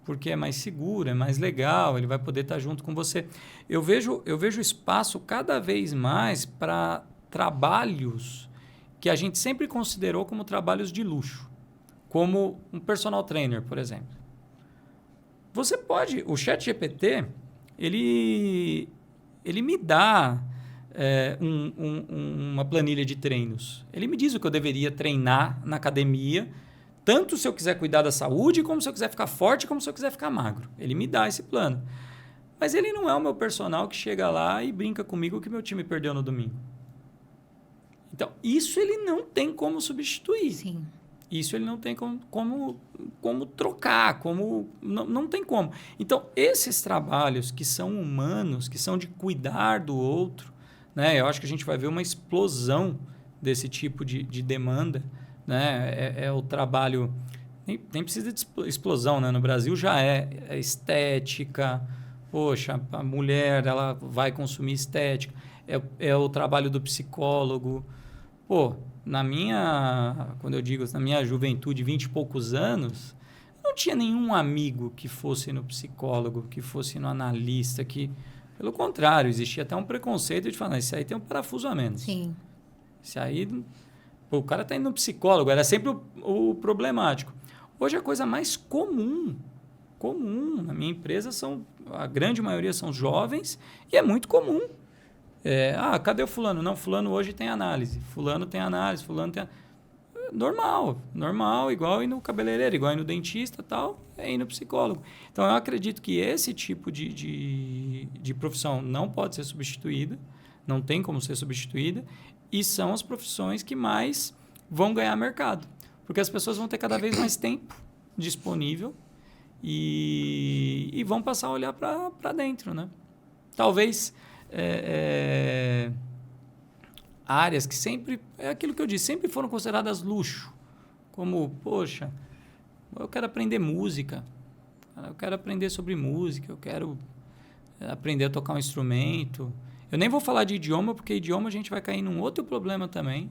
Porque é mais seguro, é mais legal, ele vai poder estar junto com você. Eu vejo espaço cada vez mais para trabalhos que a gente sempre considerou como trabalhos de luxo. Como um personal trainer, por exemplo. Você pode... O ChatGPT, ele me dá uma planilha de treinos. Ele me diz o que eu deveria treinar na academia, tanto se eu quiser cuidar da saúde, como se eu quiser ficar forte, como se eu quiser ficar magro. Ele me dá esse plano. Mas ele não é o meu personal que chega lá e brinca comigo que meu time perdeu no domingo. Então, isso ele não tem como substituir. Sim. Isso ele não tem como trocar, não tem como. Então, esses trabalhos que são humanos, que são de cuidar do outro, né? Eu acho que a gente vai ver uma explosão desse tipo de demanda. Né? É o trabalho... Nem precisa de explosão, né? No Brasil já é estética. Poxa, a mulher ela vai consumir estética. É o trabalho do psicólogo. Pô, quando eu digo na minha juventude, 20 e poucos anos, não tinha nenhum amigo que fosse no psicólogo, que fosse no analista, pelo contrário, existia até um preconceito de falar, isso aí tem um parafuso a menos. Sim. Isso aí, pô, o cara está indo no psicólogo, era sempre o problemático. Hoje a coisa mais comum na minha empresa a grande maioria são jovens e é muito comum. Cadê o fulano? Não, fulano hoje tem análise. Fulano tem análise, fulano tem... Normal, igual ir no cabeleireiro, igual ir no dentista e tal, é ir no psicólogo. Então, eu acredito que esse tipo de profissão não pode ser substituída, não tem como ser substituída, e são as profissões que mais vão ganhar mercado. Porque as pessoas vão ter cada vez mais tempo disponível e vão passar a olhar para dentro, né? Talvez áreas que sempre, é aquilo que eu disse, sempre foram consideradas luxo, como, poxa, eu quero aprender música, eu quero aprender sobre música, eu quero aprender a tocar um instrumento. Eu nem vou falar de idioma, porque idioma a gente vai cair num outro problema também.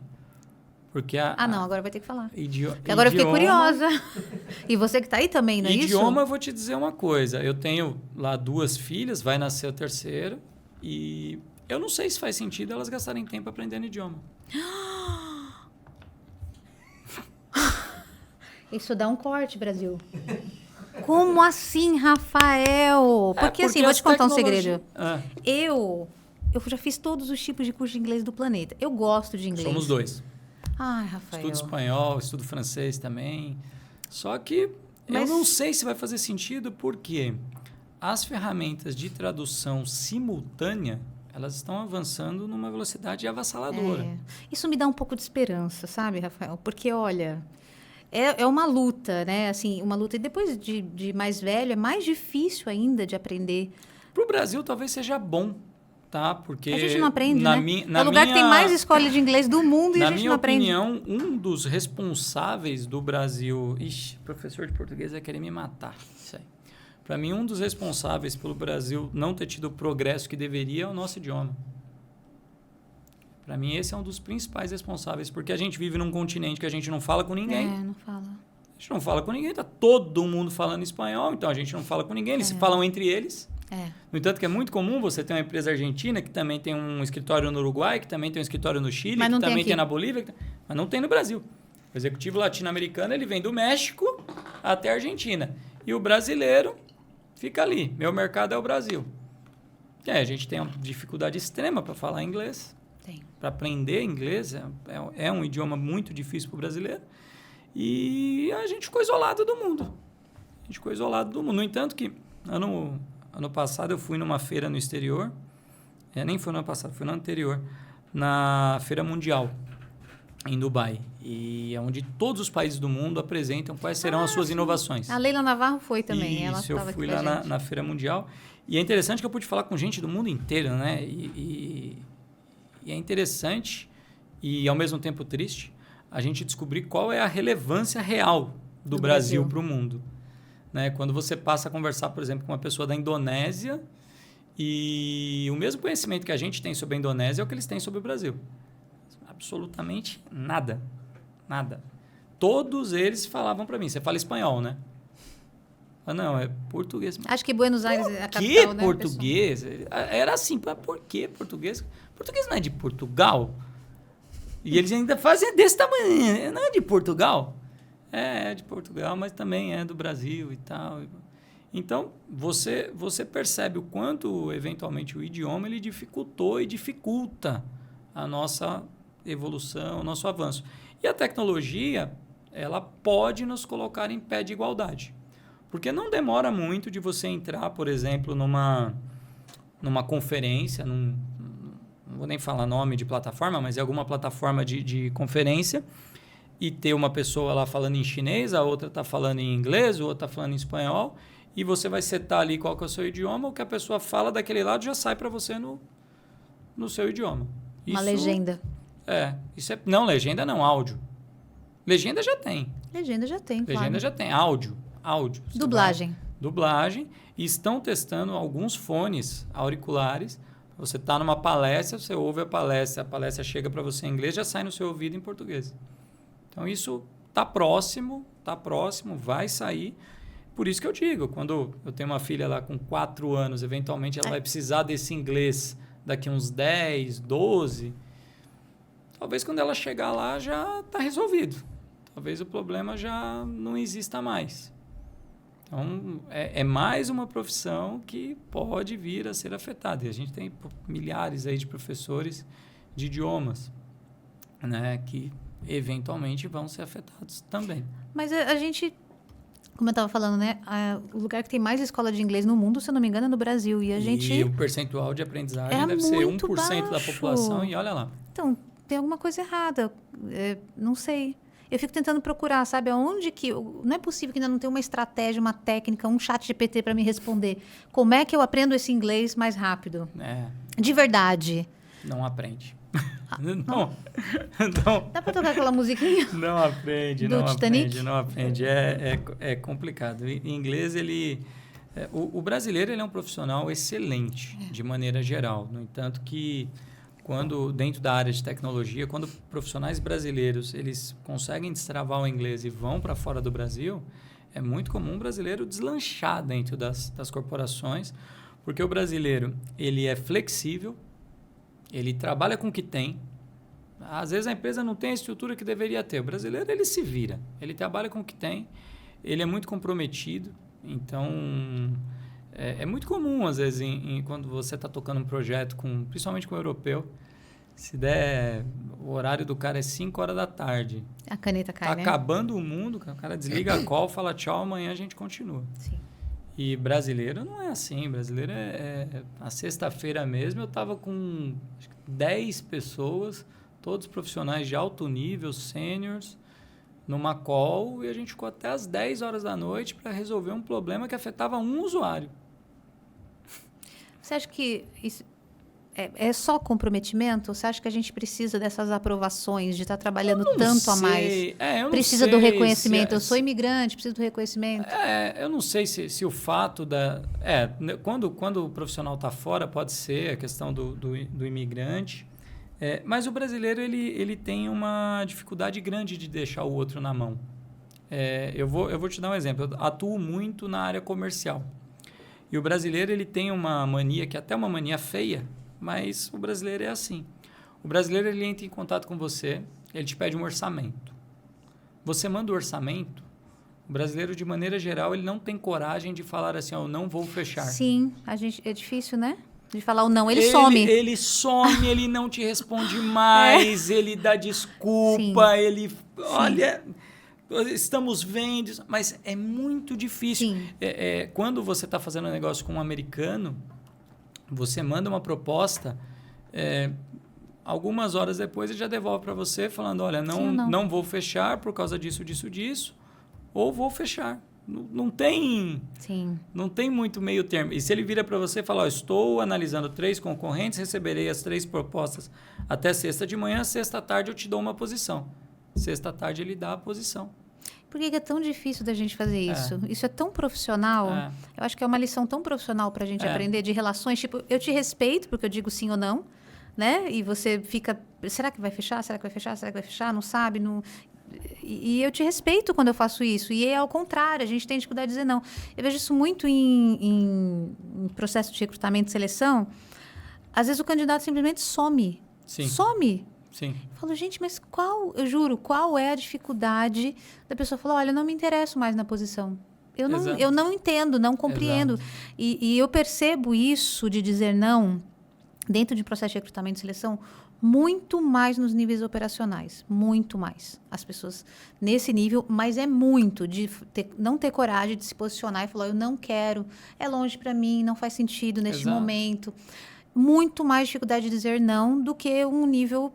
Porque não, agora vai ter que falar. Agora idioma, eu fiquei curiosa. E você que está aí também, não é isso? Idioma, eu vou te dizer uma coisa. Eu tenho lá 2 filhas, vai nascer a terceira, e eu não sei se faz sentido elas gastarem tempo aprendendo idioma. Isso dá um corte, Brasil. Como assim, Rafael? Porque assim, vou te contar um segredo. Eu já fiz todos os tipos de curso de inglês do planeta. Eu gosto de inglês. Somos 2. Ai, Rafael. Estudo espanhol, estudo francês também. Só que eu não sei se vai fazer sentido, porque as ferramentas de tradução simultânea, elas estão avançando numa velocidade avassaladora. Isso me dá um pouco de esperança, sabe, Rafael? Porque, olha, é uma luta, né? Assim, uma luta. E depois de mais velho, é mais difícil ainda de aprender. Para o Brasil, talvez seja bom. Tá, porque a gente não aprende, né? É o lugar que tem mais escola de inglês do mundo e a gente não aprende. Na minha opinião, um dos responsáveis do Brasil... Ixi, professor de português vai querer me matar. Isso aí. Para mim, um dos responsáveis pelo Brasil não ter tido o progresso que deveria é o nosso idioma. Para mim, esse é um dos principais responsáveis, porque a gente vive num continente que a gente não fala com ninguém. Não fala. A gente não fala com ninguém, tá todo mundo falando espanhol, então a gente não fala com ninguém, eles se falam entre eles. No entanto, que é muito comum você ter uma empresa argentina que também tem um escritório no Uruguai, que também tem um escritório no Chile, que também tem na Bolívia, mas não tem no Brasil. O executivo latino-americano, ele vem do México até a Argentina. E o brasileiro fica ali. Meu mercado é o Brasil. A gente tem uma dificuldade extrema para falar inglês. Para aprender inglês, é um idioma muito difícil para o brasileiro. E a gente ficou isolado do mundo. No entanto, que ano passado eu fui numa feira no exterior, nem foi no ano passado, foi no ano anterior, na Feira Mundial, em Dubai. E é onde todos os países do mundo apresentam quais serão as suas inovações. A Leila Navarro foi também. Isso, eu fui lá na Feira Mundial. E é interessante que eu pude falar com gente do mundo inteiro, né? E é interessante e, ao mesmo tempo, triste a gente descobrir qual é a relevância real do Brasil para o mundo. Né? Quando você passa a conversar, por exemplo, com uma pessoa da Indonésia e o mesmo conhecimento que a gente tem sobre a Indonésia é o que eles têm sobre o Brasil. Absolutamente nada. Nada. Todos eles falavam para mim, você fala espanhol, né? Não, é português. Acho que Buenos Aires é a capital, né? Português? Pessoal? Era assim, por que português? Português não é de Portugal? E eles ainda fazem desse tamanho, não é de Portugal? É de Portugal, mas também é do Brasil e tal. Então, você percebe o quanto, eventualmente, o idioma ele dificultou e dificulta a nossa evolução, o nosso avanço. E a tecnologia, ela pode nos colocar em pé de igualdade. Porque não demora muito de você entrar, por exemplo, numa conferência, não vou nem falar nome de plataforma, mas é alguma plataforma de conferência, e ter uma pessoa lá falando em chinês, a outra está falando em inglês, a outra está falando em espanhol, e você vai setar ali qual que é o seu idioma, o que a pessoa fala daquele lado já sai para você no seu idioma. Uma legenda. Não, legenda não, áudio. Legenda já tem. Legenda já tem, Legenda claro. já tem, áudio. Dublagem. Dublagem. E estão testando alguns fones auriculares. Você está numa palestra, você ouve a palestra chega para você em inglês, já sai no seu ouvido em português. Então, isso está próximo, vai sair. Por isso que eu digo, quando eu tenho uma filha lá com 4 anos, eventualmente ela vai precisar desse inglês daqui uns 10, 12. Talvez quando ela chegar lá já está resolvido. Talvez o problema já não exista mais. Então, é mais uma profissão que pode vir a ser afetada. E a gente tem milhares aí de professores de idiomas, né, que eventualmente vão ser afetados também. Mas a gente, como eu estava falando, né, o lugar que tem mais escola de inglês no mundo, se eu não me engano, é no Brasil. E o percentual de aprendizagem deve ser 1% da população, e olha lá. Então, tem alguma coisa errada. Não sei. Eu fico tentando procurar, sabe, aonde que... Não é possível que ainda não tenha uma estratégia, uma técnica, um chat GPT para me responder. Como é que eu aprendo esse inglês mais rápido? De verdade. Não aprende. Não. Dá para tocar aquela musiquinha? Não aprende, do não Titanic? aprende, não aprende. É complicado. Em inglês, o brasileiro ele é um profissional excelente, de maneira geral. No entanto que, dentro da área de tecnologia, quando profissionais brasileiros eles conseguem destravar o inglês e vão para fora do Brasil, é muito comum o brasileiro deslanchar dentro das corporações, porque o brasileiro ele é flexível, ele trabalha com o que tem. Às vezes a empresa não tem a estrutura que deveria ter. O brasileiro ele se vira, ele trabalha com o que tem, ele é muito comprometido. Então, é muito comum, às vezes, quando você está tocando um projeto, principalmente com o europeu, se der, o horário do cara é 5 horas da tarde. A caneta cai, Tá né? acabando o mundo, o cara desliga a call, fala tchau, amanhã a gente continua. Sim. E brasileiro não é assim. Brasileiro a sexta-feira mesmo, eu estava com acho que 10 pessoas, todos profissionais de alto nível, sêniors, numa call, e a gente ficou até às 10 horas da noite para resolver um problema que afetava um usuário. Você acha que isso é só comprometimento? Ou você acha que a gente precisa dessas aprovações, de estar trabalhando tanto a mais? Precisa do reconhecimento. Eu sou imigrante, preciso do reconhecimento. Eu não sei se o fato quando o profissional está fora, pode ser a questão do imigrante. Mas o brasileiro ele tem uma dificuldade grande de deixar o outro na mão. Eu vou te dar um exemplo. Eu atuo muito na área comercial. E o brasileiro ele tem uma mania, que é até uma mania feia, mas o brasileiro é assim. O brasileiro ele entra em contato com você, ele te pede um orçamento. Você manda o orçamento, o brasileiro, de maneira geral, ele não tem coragem de falar assim, eu não vou fechar. Sim, é difícil, né? De falar o não, ele some. Ele some, ele não te responde mais, ele dá desculpa, ele... Olha, estamos vendo, mas é muito difícil. Quando você está fazendo um negócio com um americano, você manda uma proposta, algumas horas depois ele já devolve para você falando, olha, não vou fechar por causa disso, ou vou fechar. Não tem muito meio termo. E se ele vira para você e fala, estou analisando 3 concorrentes, receberei as 3 propostas até sexta de manhã, sexta tarde eu te dou uma posição. Sexta tarde ele dá a posição. Por que é tão difícil da gente fazer isso? Isso é tão profissional. Eu acho que é uma lição tão profissional para a gente aprender de relações. Tipo, eu te respeito porque eu digo sim ou não, né? E você fica, será que vai fechar? Será que vai fechar? Será que vai fechar? Não sabe? Não... E eu te respeito quando eu faço isso. E é ao contrário, a gente tem dificuldade de dizer não. Eu vejo isso muito em processo de recrutamento e seleção. Às vezes o candidato simplesmente some. Sim. Some. Sim. Eu falo, gente, mas eu juro, qual é a dificuldade da pessoa falar, olha, eu não me interesso mais na posição. Eu não entendo, não compreendo. E eu percebo isso de dizer não dentro de processo de recrutamento e seleção muito mais nos níveis operacionais. Muito mais. As pessoas nesse nível, mas é muito de não ter coragem de se posicionar e falar, eu não quero, é longe para mim, não faz sentido neste momento. Muito mais dificuldade de dizer não do que um nível,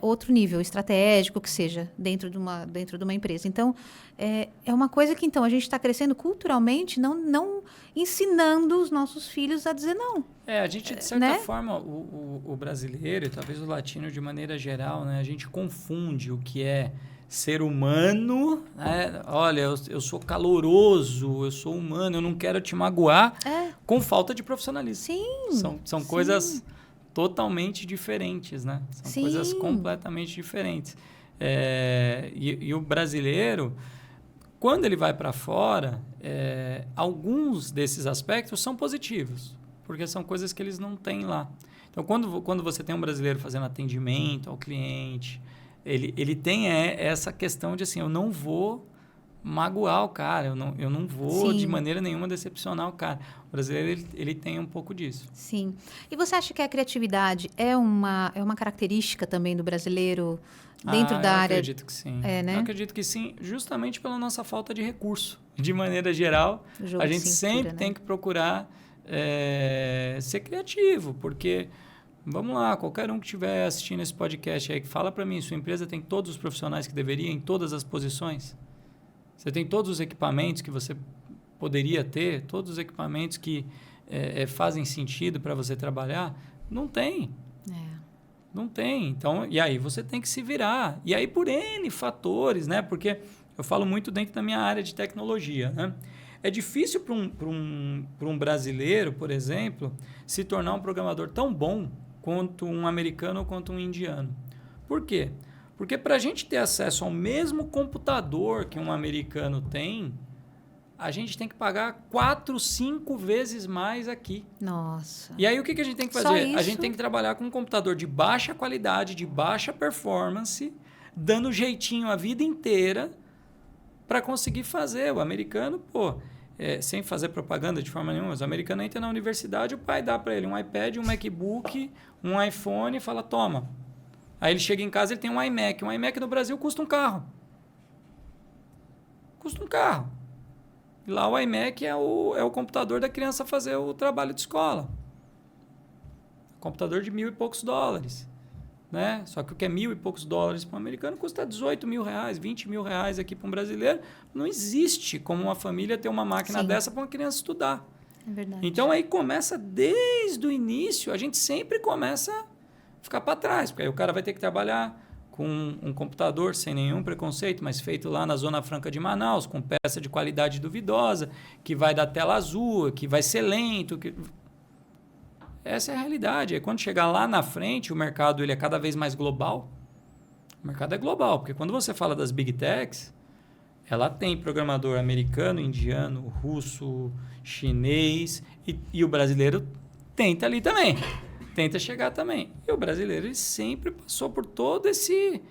outro nível estratégico que seja dentro de uma empresa. Então, é uma coisa que então a gente está crescendo culturalmente, não ensinando os nossos filhos a dizer não. A gente, de certa forma, o brasileiro e talvez o latino de maneira geral, né, a gente confunde o que é ser humano, né? Olha, eu sou caloroso, eu sou humano, eu não quero te magoar, com falta de profissionalismo. Sim. São coisas totalmente diferentes, né? São coisas completamente diferentes. E o brasileiro, quando ele vai para fora, alguns desses aspectos são positivos, porque são coisas que eles não têm lá. Então, quando você tem um brasileiro fazendo atendimento ao cliente, ele tem essa questão de assim, eu não vou magoar o cara, eu não vou de maneira nenhuma decepcionar o cara. O brasileiro, ele tem um pouco disso. Sim. E você acha que a criatividade é uma característica também do brasileiro dentro da área? Eu acredito que sim. Né? Eu acredito que sim, justamente pela nossa falta de recurso. De maneira geral, a gente sempre tem que procurar ser criativo, porque vamos lá, qualquer um que estiver assistindo esse podcast aí, fala para mim, sua empresa tem todos os profissionais que deveria em todas as posições? Você tem todos os equipamentos que você poderia ter? Todos os equipamentos que fazem sentido para você trabalhar? Não tem. Não tem. Então, e aí você tem que se virar. E aí por N fatores, né? Porque eu falo muito dentro da minha área de tecnologia, né? É difícil para um brasileiro, por exemplo, se tornar um programador tão bom quanto um americano ou quanto um indiano. Por quê? Porque para a gente ter acesso ao mesmo computador que um americano tem, a gente tem que pagar 4, 5 vezes mais aqui. Nossa. E aí o que a gente tem que fazer? Só isso? A gente tem que trabalhar com um computador de baixa qualidade, de baixa performance, dando jeitinho a vida inteira para conseguir fazer. O americano, sem fazer propaganda de forma nenhuma, mas o americano entra na universidade, o pai dá para ele um iPad, um MacBook, um iPhone e fala, toma. Aí ele chega em casa, ele tem um iMac. Um iMac no Brasil custa um carro. Custa um carro. E lá o iMac é o computador da criança fazer o trabalho de escola. Computador de $1.000 e poucos. Né? Só que o que é $1.000 e poucos para um americano custa R$18 mil, R$20 mil aqui para um brasileiro. Não existe como uma família ter uma máquina dessa para uma criança estudar. É verdade. Então aí começa desde o início, a gente sempre começa a ficar para trás, porque aí o cara vai ter que trabalhar com um computador sem nenhum preconceito, mas feito lá na Zona Franca de Manaus, com peça de qualidade duvidosa, que vai dar tela azul, que vai ser lento. Essa é a realidade. Aí, quando chegar lá na frente, o mercado ele é cada vez mais global. O mercado é global, porque quando você fala das Big Techs, ela tem programador americano, indiano, russo, chinês, e o brasileiro tenta ali também. Tenta chegar também. E o brasileiro ele sempre passou por todo esse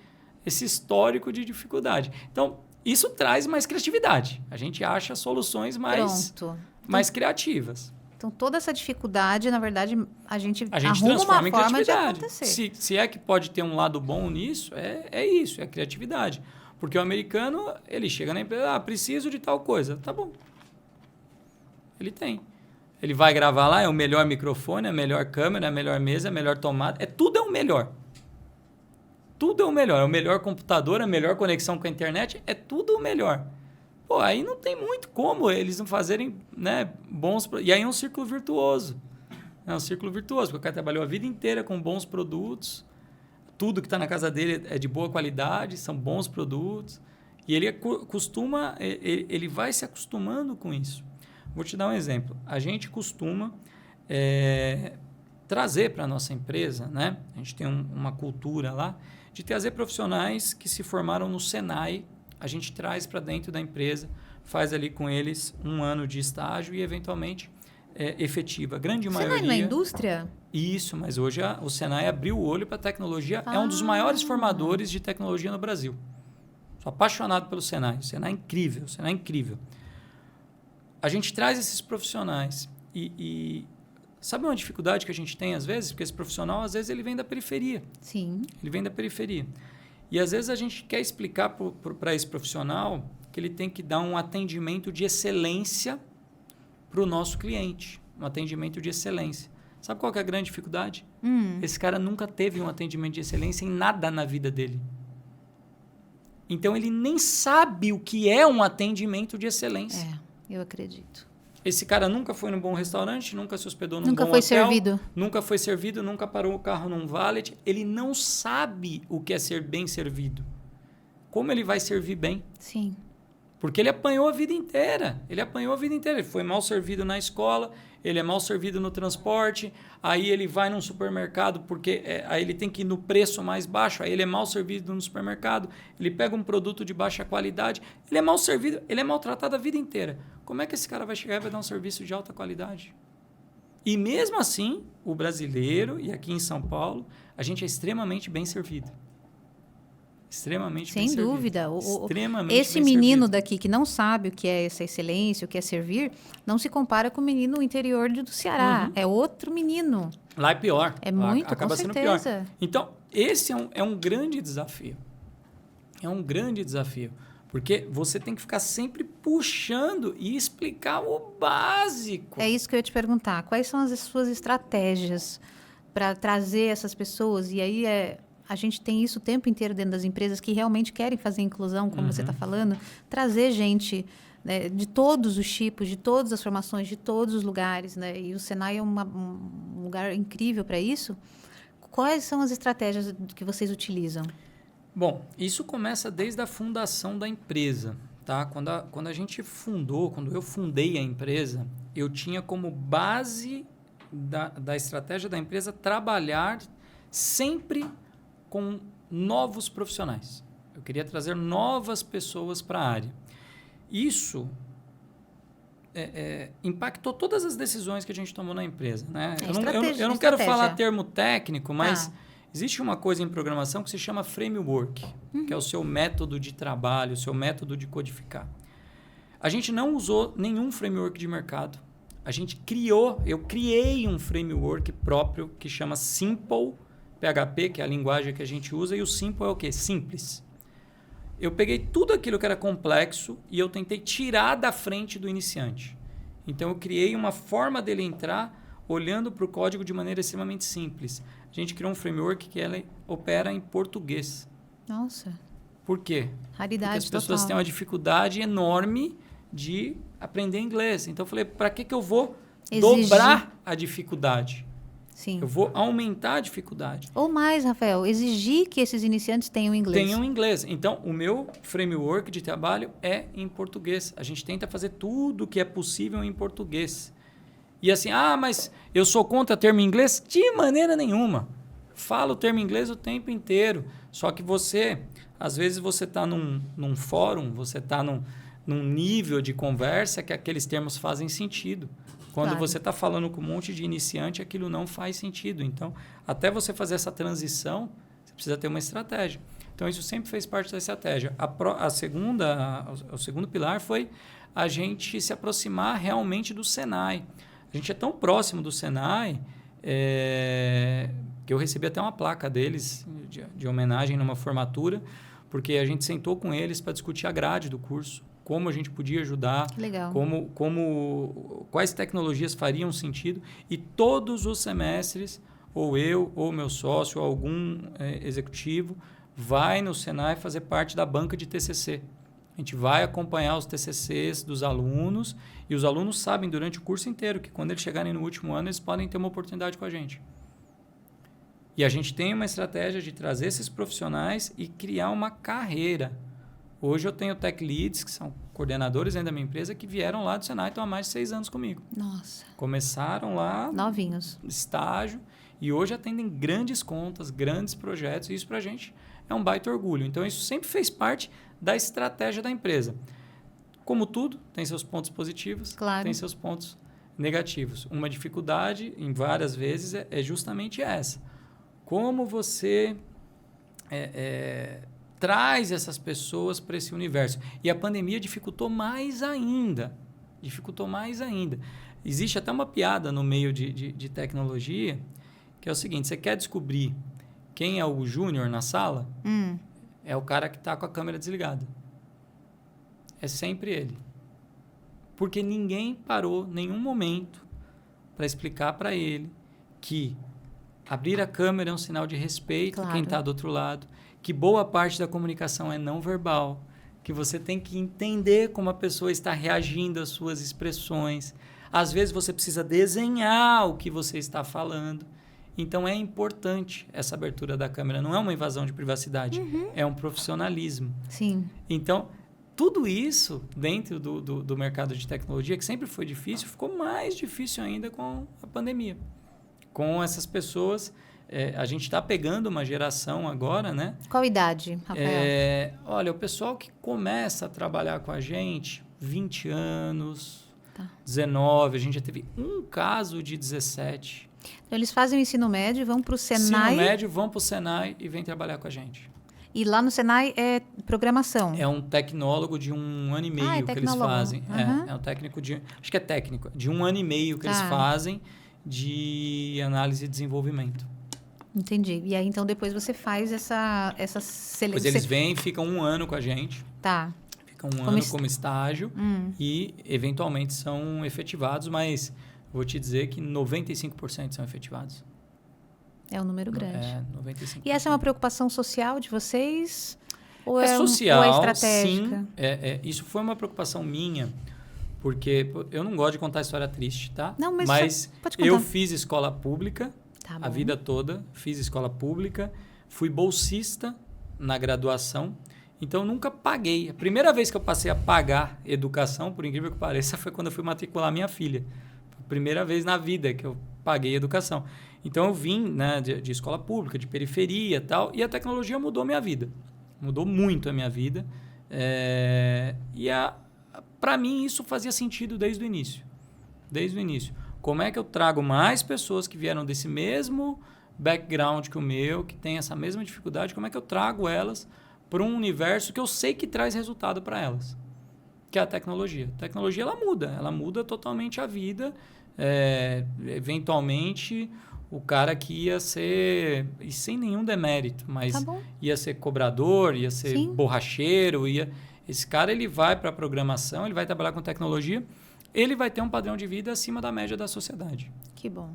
histórico de dificuldade. Então, isso traz mais criatividade. A gente acha soluções mais criativas. Então, toda essa dificuldade, na verdade, a gente arruma uma forma de acontecer. Se é que pode ter um lado bom nisso, é isso, é a criatividade. Porque o americano, ele chega na empresa, preciso de tal coisa. Tá bom. Ele tem. Ele vai gravar lá, é o melhor microfone, é a melhor câmera, é a melhor mesa, é a melhor tomada. Tudo é o melhor. Tudo é o melhor. É o melhor computador, a melhor conexão com a internet, é tudo o melhor. Aí não tem muito como eles não fazerem, né, bons... E aí é um círculo virtuoso. É um círculo virtuoso, porque o cara trabalhou a vida inteira com bons produtos, tudo que está na casa dele é de boa qualidade, são bons produtos, e ele ele vai se acostumando com isso. Vou te dar um exemplo. A gente costuma trazer para a nossa empresa, né? A gente tem uma cultura lá, de trazer profissionais que se formaram no Senai. A gente traz para dentro da empresa, faz ali com eles 1 ano de estágio e, eventualmente, efetiva. A grande maioria... Senai na indústria? Isso, mas hoje o Senai abriu o olho para a tecnologia. É um dos maiores formadores de tecnologia no Brasil. Sou apaixonado pelo Senai. O Senai é incrível, o Senai é incrível. A gente traz esses profissionais e sabe uma dificuldade que a gente tem às vezes? Porque esse profissional, às vezes, ele vem da periferia. Sim. Ele vem da periferia. E, às vezes, a gente quer explicar para esse profissional que ele tem que dar um atendimento de excelência para o nosso cliente. Um atendimento de excelência. Sabe qual que é a grande dificuldade? Esse cara nunca teve um atendimento de excelência em nada na vida dele. Então, ele nem sabe o que é um atendimento de excelência. Eu acredito. Esse cara nunca foi num bom restaurante, nunca se hospedou num bom hotel. Nunca foi servido, nunca parou o carro num valet. Ele não sabe o que é ser bem servido. Como ele vai servir bem? Sim. Porque ele apanhou a vida inteira. Ele foi mal servido na escola, ele é mal servido no transporte, aí ele vai num supermercado porque aí ele tem que ir no preço mais baixo, aí ele é mal servido no supermercado, ele pega um produto de baixa qualidade, ele é mal servido, ele é maltratado a vida inteira. Como é que esse cara vai chegar e vai dar um serviço de alta qualidade? E mesmo assim, o brasileiro, e aqui em São Paulo, a gente é extremamente bem servido. Extremamente bem servido. Sem dúvida. Esse menino daqui que não sabe o que é essa excelência, o que é servir, não se compara com o menino do interior do Ceará. É outro menino. Lá é pior. É muito, acaba com sendo certeza. Pior. Então, esse é um grande desafio. É um grande desafio. Porque você tem que ficar sempre puxando e explicar o básico. É isso que eu ia te perguntar. Quais são as suas estratégias para trazer essas pessoas. E aí a gente tem isso o tempo inteiro dentro das empresas que realmente querem fazer inclusão, como você está falando, trazer gente, né, de todos os tipos, de todas as formações, de todos os lugares, né? E o Senai é um lugar incrível para isso. Quais são as estratégias que vocês utilizam? Bom, isso começa desde a fundação da empresa, tá? Quando a gente fundou, quando eu fundei a empresa, eu tinha como base da estratégia da empresa trabalhar sempre com novos profissionais. Eu queria trazer novas pessoas para a área. Isso impactou todas as decisões que a gente tomou na empresa, né? Eu não quero falar termo técnico, mas existe uma coisa em programação que se chama framework, que é o seu método de trabalho, o seu método de codificar. A gente não usou nenhum framework de mercado. Eu criei um framework próprio que chama Simple PHP, que é a linguagem que a gente usa, e o Simple é o quê? Simples. Eu peguei tudo aquilo que era complexo e eu tentei tirar da frente do iniciante. Então, eu criei uma forma dele entrar olhando para o código de maneira extremamente simples. A gente criou um framework que ela opera em português. Nossa. Por quê? Raridade. Porque as pessoas têm uma dificuldade enorme de aprender inglês. Então, eu falei, para que eu vou dobrar a dificuldade? Sim. Eu vou aumentar a dificuldade. Ou mais, Rafael, exigir que esses iniciantes tenham inglês. Tenham inglês. Então, o meu framework de trabalho é em português. A gente tenta fazer tudo o que é possível em português. E assim, mas eu sou contra termo em inglês? De maneira nenhuma. Fala o termo em inglês o tempo inteiro. Só que às vezes você está num fórum, você está num nível de conversa que aqueles termos fazem sentido. Quando você está falando com um monte de iniciante, aquilo não faz sentido. Então, até você fazer essa transição, você precisa ter uma estratégia. Então, isso sempre fez parte da estratégia. O segundo pilar foi a gente se aproximar realmente do Senai. A gente é tão próximo do Senai que eu recebi até uma placa deles de homenagem numa formatura, porque a gente sentou com eles para discutir a grade do curso, como a gente podia ajudar, quais tecnologias fariam sentido. E todos os semestres, ou eu, ou meu sócio, ou algum executivo, vai no Senai fazer parte da banca de TCC. A gente vai acompanhar os TCCs dos alunos, e os alunos sabem durante o curso inteiro que quando eles chegarem no último ano, eles podem ter uma oportunidade com a gente. E a gente tem uma estratégia de trazer esses profissionais e criar uma carreira. Hoje eu tenho tech leads, que são coordenadores dentro da minha empresa, que vieram lá do Senai e estão há mais de 6 anos comigo. Nossa. Começaram lá... Novinhos. Estágio. E hoje atendem grandes contas, grandes projetos. E isso, para a gente, é um baita orgulho. Então, isso sempre fez parte da estratégia da empresa. Como tudo, tem seus pontos positivos, tem seus pontos negativos. Uma dificuldade, em várias vezes, é justamente essa. Como você... traz essas pessoas para esse universo. E a pandemia dificultou mais ainda. Existe até uma piada no meio de tecnologia, que é o seguinte: você quer descobrir quem é o júnior na sala? É o cara que está com a câmera desligada. É sempre ele. Porque ninguém parou nenhum momento para explicar para ele que abrir a câmera é um sinal de respeito a quem está do outro lado, que boa parte da comunicação é não verbal, que você tem que entender como a pessoa está reagindo às suas expressões. Às vezes você precisa desenhar o que você está falando. Então é importante essa abertura da câmera. Não é uma invasão de privacidade, é um profissionalismo. Sim. Então, tudo isso dentro do mercado de tecnologia, que sempre foi difícil, ficou mais difícil ainda com a pandemia. Com essas pessoas... a gente está pegando uma geração agora, né? Qual idade, Rafael? Olha, o pessoal que começa a trabalhar com a gente, 20 anos, 19, a gente já teve um caso de 17. Então, eles fazem o ensino médio, vão para o Senai... Ensino médio, vão para o Senai e vêm trabalhar com a gente. E lá no Senai é programação? É um tecnólogo de 1 ano e meio que eles fazem. É um técnico de... Acho que é técnico. De 1 ano e meio que eles fazem de análise e desenvolvimento. Entendi. E aí, então, depois você faz essa seleção. Depois eles vêm, ficam 1 ano com a gente. Tá. Ficam 1 ano como estágio e, eventualmente, são efetivados, mas vou te dizer que 95% são efetivados. É um número grande. 95%. E essa é uma preocupação social de vocês? Ou social, ou é estratégica? sim. Isso foi uma preocupação minha, porque eu não gosto de contar história triste, tá? Não, mas pode contar. eu fiz escola pública Tá a vida toda, fiz escola pública, fui bolsista na graduação, então nunca paguei. A primeira vez que eu passei a pagar educação, por incrível que pareça, foi quando eu fui matricular minha filha. Primeira vez na vida que eu paguei educação. Então eu vim, né, de escola pública, de periferia e tal, e a tecnologia mudou minha vida. Mudou muito a minha vida. Para mim isso fazia sentido desde o início. Desde o início. Como é que eu trago mais pessoas que vieram desse mesmo background que o meu, que tem essa mesma dificuldade, como é que eu trago elas para um universo que eu sei que traz resultado para elas? Que é a tecnologia. A tecnologia, ela muda totalmente a vida. Eventualmente, o cara que ia ser, e sem nenhum demérito, mas ia ser cobrador, ia ser borracheiro, esse cara ele vai para a programação, ele vai trabalhar com tecnologia, ele vai ter um padrão de vida acima da média da sociedade. Que bom.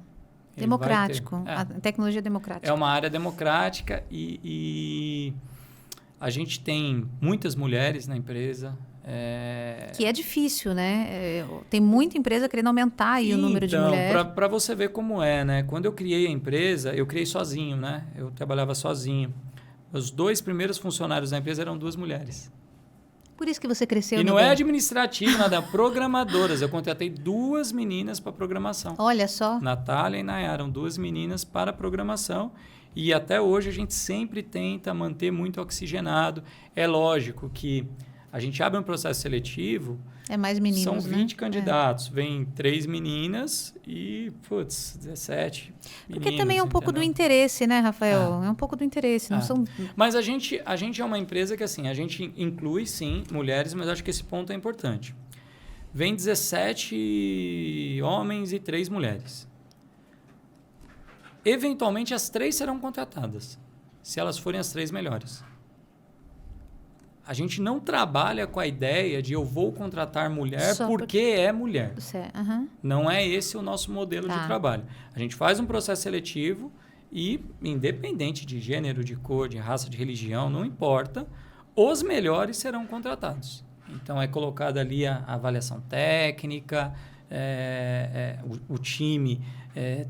Democrático. A tecnologia é democrática. É uma área democrática e a gente tem muitas mulheres na empresa. Que é difícil, né? Tem muita empresa querendo aumentar aí o número de mulheres. Então, para você ver como né? Quando eu criei a empresa, eu criei sozinho, né? Eu trabalhava sozinho. Os 2 primeiros funcionários da empresa eram 2 mulheres. Por isso que você cresceu. E não é administrativo, nada, programadoras. Eu contratei 2 meninas para programação. Olha só. Natália e Nayara, eram 2 meninas para programação. E até hoje a gente sempre tenta manter muito oxigenado. É lógico que a gente abre um processo seletivo, é mais meninos, são 20 né? candidatos, vem 3 meninas e, 17 meninos. Porque também é um pouco do interesse, né, Rafael? É um pouco do interesse, não são... Mas a gente é uma empresa que, assim, a gente inclui, sim, mulheres, mas acho que esse ponto é importante. Vem 17 homens e 3 mulheres. Eventualmente, as 3 serão contratadas, se elas forem as 3 melhores. A gente não trabalha com a ideia de eu vou contratar mulher porque é mulher. Não é esse o nosso modelo de trabalho. A gente faz um processo seletivo e, independente de gênero, de cor, de raça, de religião, não importa, os melhores serão contratados. Então, é colocada ali a avaliação técnica, o time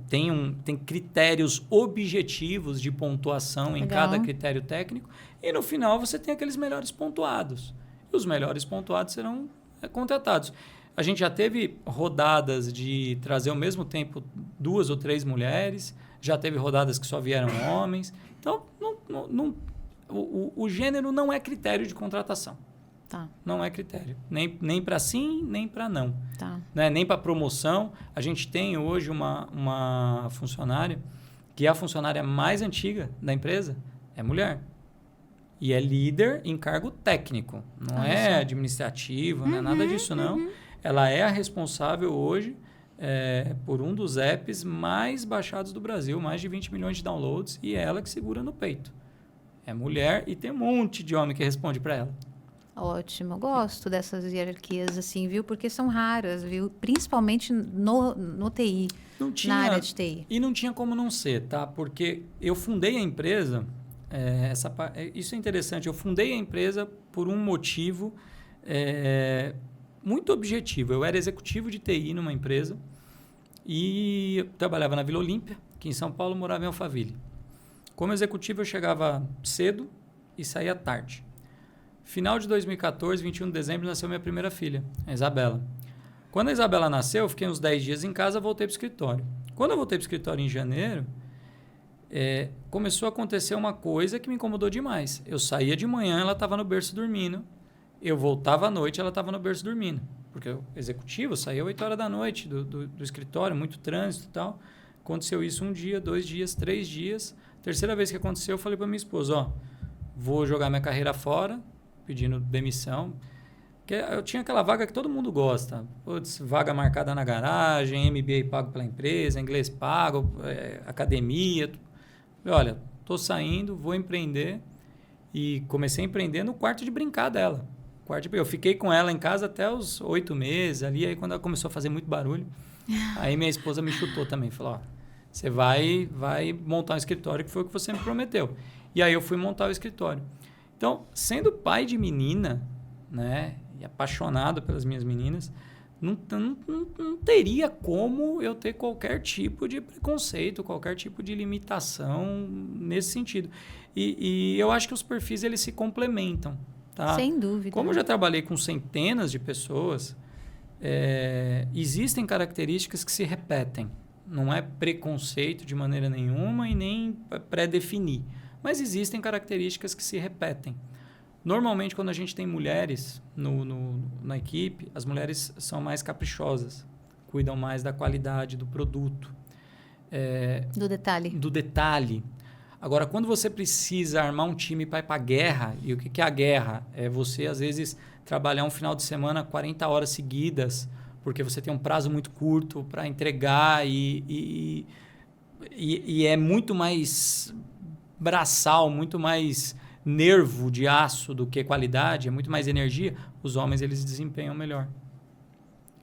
tem critérios objetivos de pontuação em cada critério técnico e no final você tem aqueles melhores pontuados. E os melhores pontuados serão contratados. A gente já teve rodadas de trazer ao mesmo tempo 2 ou 3 mulheres, já teve rodadas que só vieram homens. Então, o gênero não é critério de contratação. Não é critério. Nem para sim, nem para não. Né? Nem para promoção. A gente tem hoje uma funcionária, que é a funcionária mais antiga da empresa, é mulher. E é líder em cargo técnico. Não é administrativo, não é nada disso, não. Ela é a responsável hoje por um dos apps mais baixados do Brasil, mais de 20 milhões de downloads, e é ela que segura no peito. É mulher e tem um monte de homem que responde para ela. Ótimo, gosto dessas hierarquias assim, viu? Porque são raras, viu? Principalmente no TI, na área de TI. E não tinha como não ser, tá? Porque eu fundei a empresa, isso é interessante, eu fundei a empresa por um motivo muito objetivo. Eu era executivo de TI numa empresa e eu trabalhava na Vila Olímpia, que em São Paulo morava em Alphaville. Como executivo eu chegava cedo e saía tarde. Final de 2014, 21 de dezembro, nasceu minha primeira filha, a Isabela. Quando a Isabela nasceu, eu fiquei uns 10 dias em casa, voltei para o escritório. Quando eu voltei para o escritório em janeiro, começou a acontecer uma coisa que me incomodou demais. Eu saía de manhã, ela estava no berço dormindo. Eu voltava à noite, ela estava no berço dormindo. Porque o executivo saía 8 horas da noite do escritório, muito trânsito e tal. Aconteceu isso 1 dia, 2 dias, 3 dias. Terceira vez que aconteceu, eu falei para minha esposa, vou jogar minha carreira fora, pedindo demissão. Porque eu tinha aquela vaga que todo mundo gosta. Putz, vaga marcada na garagem, MBA pago pela empresa, inglês pago, academia. Olha, estou saindo, vou empreender. E comecei a empreender no quarto de brincar dela. Eu fiquei com ela em casa até os 8 meses ali. Aí quando ela começou a fazer muito barulho, aí minha esposa me chutou também. Falou, Você vai montar um escritório, que foi o que você me prometeu. E aí eu fui montar o escritório. Então, sendo pai de menina, né, e apaixonado pelas minhas meninas, não teria como eu ter qualquer tipo de preconceito, qualquer tipo de limitação nesse sentido. E eu acho que os perfis eles se complementam. Tá? Sem dúvida. Como eu já trabalhei com centenas de pessoas, existem características que se repetem. Não é preconceito de maneira nenhuma e nem pré-definir. Mas existem características que se repetem. Normalmente, quando a gente tem mulheres na equipe, as mulheres são mais caprichosas, cuidam mais da qualidade do produto. Do detalhe. Do detalhe. Agora, quando você precisa armar um time para ir para a guerra, e o que é a guerra? É você, às vezes, trabalhar um final de semana 40 horas seguidas, porque você tem um prazo muito curto para entregar e é muito mais braçal, muito mais nervo de aço do que qualidade, é muito mais energia, os homens eles desempenham melhor.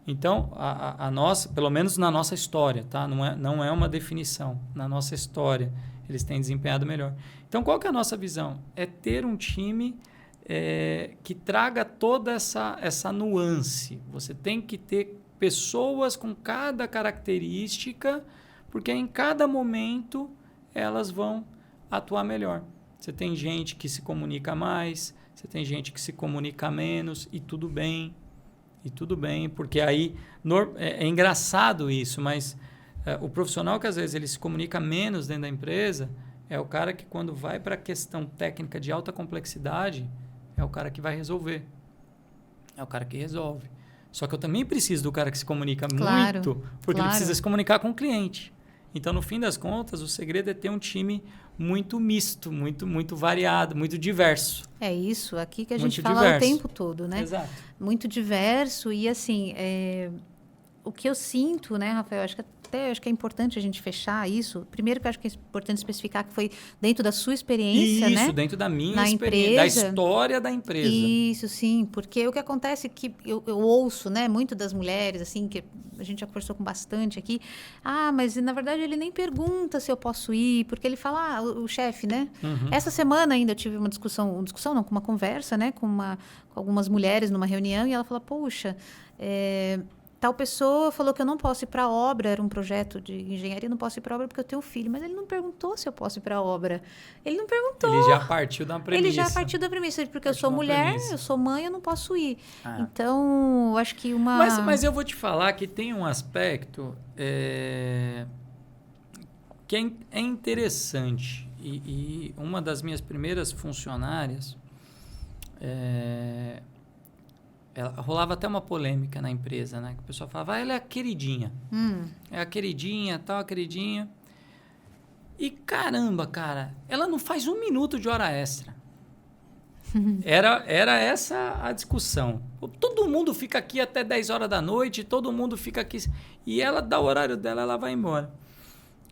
Então, a nossa, pelo menos na nossa história, tá? Não é uma definição, na nossa história, eles têm desempenhado melhor. Então, qual que é a nossa visão? É ter um time que traga toda essa nuance. Você tem que ter pessoas com cada característica, porque em cada momento elas vão atuar melhor. Você tem gente que se comunica mais, você tem gente que se comunica menos, e tudo bem. E tudo bem, porque aí é engraçado isso, mas o profissional que às vezes ele se comunica menos dentro da empresa é o cara que, quando vai para a questão técnica de alta complexidade, é o cara que vai resolver. É o cara que resolve. Só que eu também preciso do cara que se comunica muito, porque ele precisa se comunicar com o cliente. Então, no fim das contas, o segredo é ter um time muito misto, muito variado, muito diverso. É isso, aqui que a gente fala o tempo todo, né? Exato. Muito diverso e, assim, o que eu sinto, né, Rafael, acho que é importante a gente fechar isso. Primeiro, que eu acho que é importante especificar que foi dentro da sua experiência, isso, né? Isso, dentro da minha na experiência, empresa. da história da empresa. Isso, sim. Porque o que acontece é que eu ouço, né, muito das mulheres, assim, que a gente já conversou com bastante aqui. Mas na verdade ele nem pergunta se eu posso ir, porque ele fala, o chefe, né? Uhum. Essa semana ainda eu tive uma discussão não, com uma conversa, né, com algumas mulheres numa reunião, e ela fala, poxa, tal pessoa falou que eu não posso ir para a obra, era um projeto de engenharia, eu não posso ir para a obra porque eu tenho filho. Mas ele não perguntou se eu posso ir para a obra. Ele não perguntou. Ele já partiu da premissa. Porque eu sou mulher, eu sou mãe, eu não posso ir. Ah. Então, eu acho que Mas eu vou te falar que tem um aspecto que é interessante. E uma das minhas primeiras funcionárias... rolava até uma polêmica na empresa, né? Que o pessoal falava, ela é a queridinha. É a queridinha, tal, a queridinha. E caramba, cara, ela não faz 1 minuto de hora extra. Era essa a discussão. Todo mundo fica aqui até 10 horas da noite, todo mundo fica aqui. E ela dá o horário dela, ela vai embora.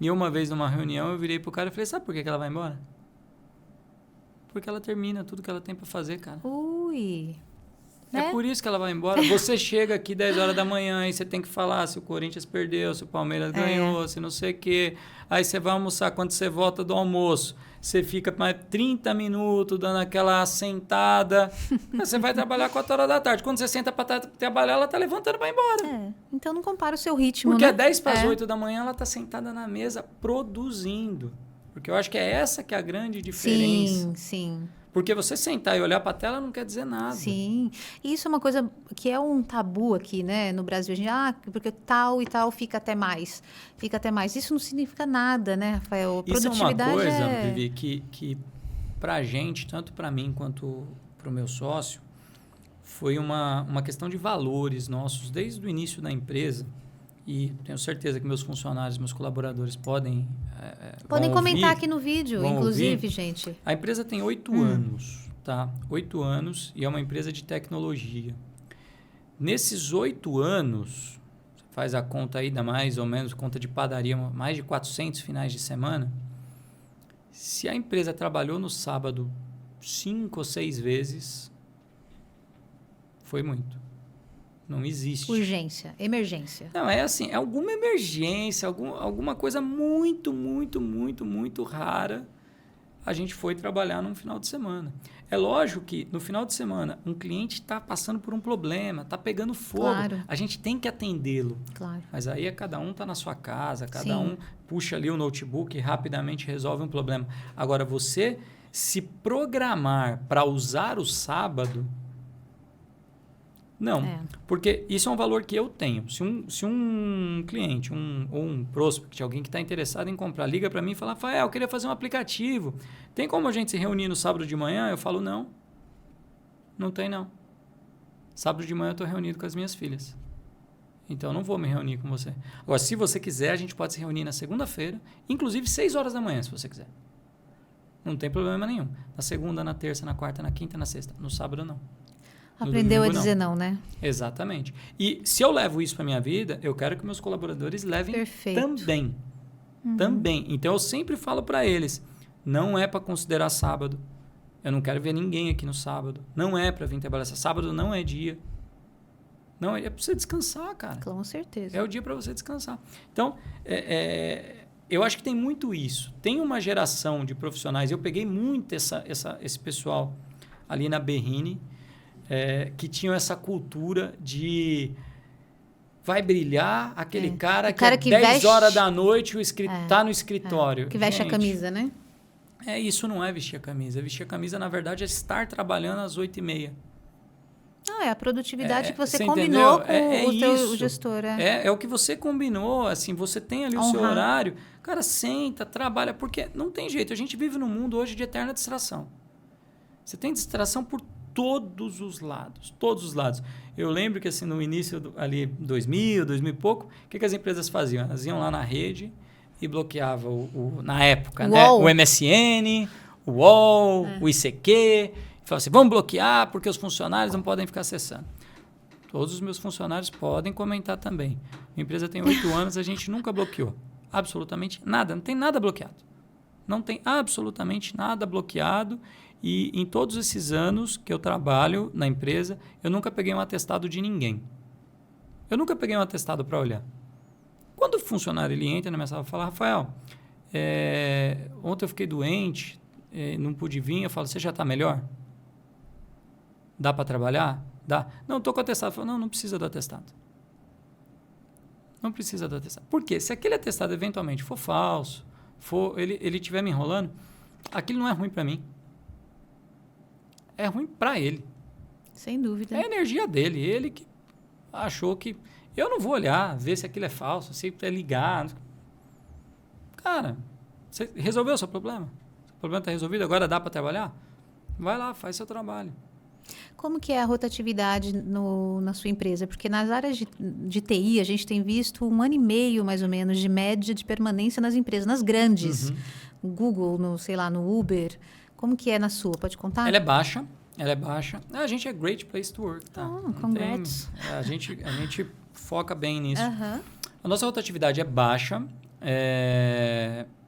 E uma vez numa reunião eu virei pro cara e falei, sabe por que ela vai embora? Porque ela termina tudo que ela tem pra fazer, cara. Ui... É por isso que ela vai embora. Você chega aqui 10 horas da manhã e você tem que falar se o Corinthians perdeu, se o Palmeiras ganhou, se não sei o quê. Aí você vai almoçar. Quando você volta do almoço, você fica mais 30 minutos dando aquela sentada. Você vai trabalhar 4 horas da tarde. Quando você senta para trabalhar, ela tá levantando para ir embora. Então não compara o seu ritmo, porque né? Porque 10 para as 8 da manhã ela tá sentada na mesa produzindo. Porque eu acho que é essa que é a grande diferença. Sim. Porque você sentar e olhar para a tela não quer dizer nada. Sim. E isso é uma coisa que é um tabu aqui, né, no Brasil. A gente, porque tal e tal fica até mais. Isso não significa nada, né, Rafael? Produtividade isso é uma coisa, Vivi, que para a gente, tanto para mim quanto para o meu sócio, foi uma questão de valores nossos desde o início da empresa. E tenho certeza que meus funcionários, meus colaboradores podem comentar aqui no vídeo, inclusive, gente. A empresa tem 8 anos, tá? 8 anos e é uma empresa de tecnologia. Nesses 8 anos, você faz a conta aí, dá mais ou menos, conta de padaria, mais de 400 finais de semana. Se a empresa trabalhou no sábado 5 ou 6 vezes, foi muito. Não existe. Urgência, emergência. Não, é assim, é alguma emergência, alguma coisa muito, muito, muito, muito rara, a gente foi trabalhar num final de semana. É lógico que no final de semana um cliente está passando por um problema, está pegando fogo, Claro. a gente tem que atendê-lo. Claro. Mas aí cada um está na sua casa, cada Sim. um puxa ali o notebook e rapidamente resolve um problema. Agora, você se programar para usar o sábado, não. Porque isso é um valor que eu tenho. Se um cliente ou um prospect, alguém que está interessado em comprar, liga para mim e fala, Rafael, eu queria fazer um aplicativo. Tem como a gente se reunir no sábado de manhã? Eu falo, não. Não tem, não. Sábado de manhã eu estou reunido com as minhas filhas. Então, eu não vou me reunir com você. Agora, se você quiser, a gente pode se reunir na segunda-feira, inclusive 6 horas da manhã, se você quiser. Não tem problema nenhum. Na segunda, na terça, na quarta, na quinta, na sexta. No sábado, não. Aprendeu a dizer não, né? Exatamente. E se eu levo isso para minha vida, eu quero que meus colaboradores levem também. Também. Então, eu sempre falo para eles, não é para considerar sábado. Eu não quero ver ninguém aqui no sábado. Não é para vir trabalhar. Sábado não é dia. Não, é para você descansar, cara. Com certeza. É o dia para você descansar. Então, eu acho que tem muito isso. Tem uma geração de profissionais, eu peguei muito esse pessoal ali na Berrini, que tinham essa cultura de vai brilhar aquele cara que 10 horas da noite está no escritório. Que veste a camisa, né? Isso não é vestir a camisa. Vestir a camisa, na verdade, é estar trabalhando às 8h30. Não, é a produtividade que você combinou com o teu gestor. É o que você combinou, assim, você tem ali o seu horário. Cara, senta, trabalha, porque não tem jeito. A gente vive num mundo hoje de eterna distração. Você tem distração por todos os lados, todos os lados. Eu lembro que assim, no início, ali 2000 e pouco, o que as empresas faziam? Elas iam lá na rede e bloqueavam, na época, né? O MSN, o UOL, o ICQ. Falavam assim, vamos bloquear porque os funcionários não podem ficar acessando. Todos os meus funcionários podem comentar também. Minha empresa tem 8 anos, a gente nunca bloqueou. Absolutamente nada, não tem nada bloqueado. Não tem absolutamente nada bloqueado. E em todos esses anos que eu trabalho na empresa, eu nunca peguei um atestado de ninguém. Eu nunca peguei um atestado para olhar. Quando o funcionário ele entra na minha sala e fala, Rafael, ontem eu fiquei doente, não pude vir, eu falo, você já está melhor? Dá para trabalhar? Dá. Não, estou com atestado. Eu falo, não precisa do atestado. Não precisa do atestado. Por quê? Se aquele atestado eventualmente for falso, ele estiver me enrolando, aquilo não é ruim para mim. É ruim para ele. Sem dúvida. É a energia dele. Ele que achou que... Eu não vou olhar, ver se aquilo é falso, se é ligar. Cara, você resolveu o seu problema? O problema está resolvido, agora dá para trabalhar? Vai lá, faz seu trabalho. Como que é a rotatividade na sua empresa? Porque nas áreas de TI, a gente tem visto 1 ano e meio, mais ou menos, de média de permanência nas empresas, nas grandes. No Google, no Uber. Como que é na sua? Pode contar? Ela é baixa. A gente é great place to work, tá? Congrats. A gente foca bem nisso. A nossa rotatividade é baixa,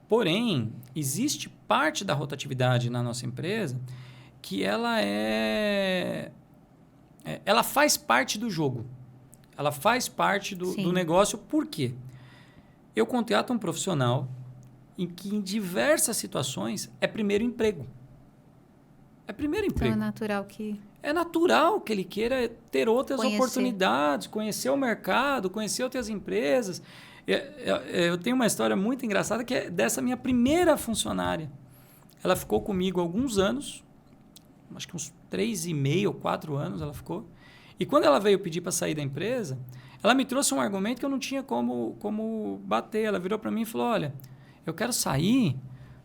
porém, existe parte da rotatividade na nossa empresa que ela faz parte do jogo. Ela faz parte do negócio. Por quê? Eu contrato um profissional em que, em diversas situações, é primeiro emprego. É primeiro emprego. Então, é natural que ele queira ter outras oportunidades, conhecer o mercado, conhecer outras empresas. Eu tenho uma história muito engraçada que é dessa minha primeira funcionária. Ela ficou comigo há alguns anos, acho que uns 3,5 ou 4 anos ela ficou. E quando ela veio pedir para sair da empresa, ela me trouxe um argumento que eu não tinha como bater. Ela virou para mim e falou, olha, eu quero sair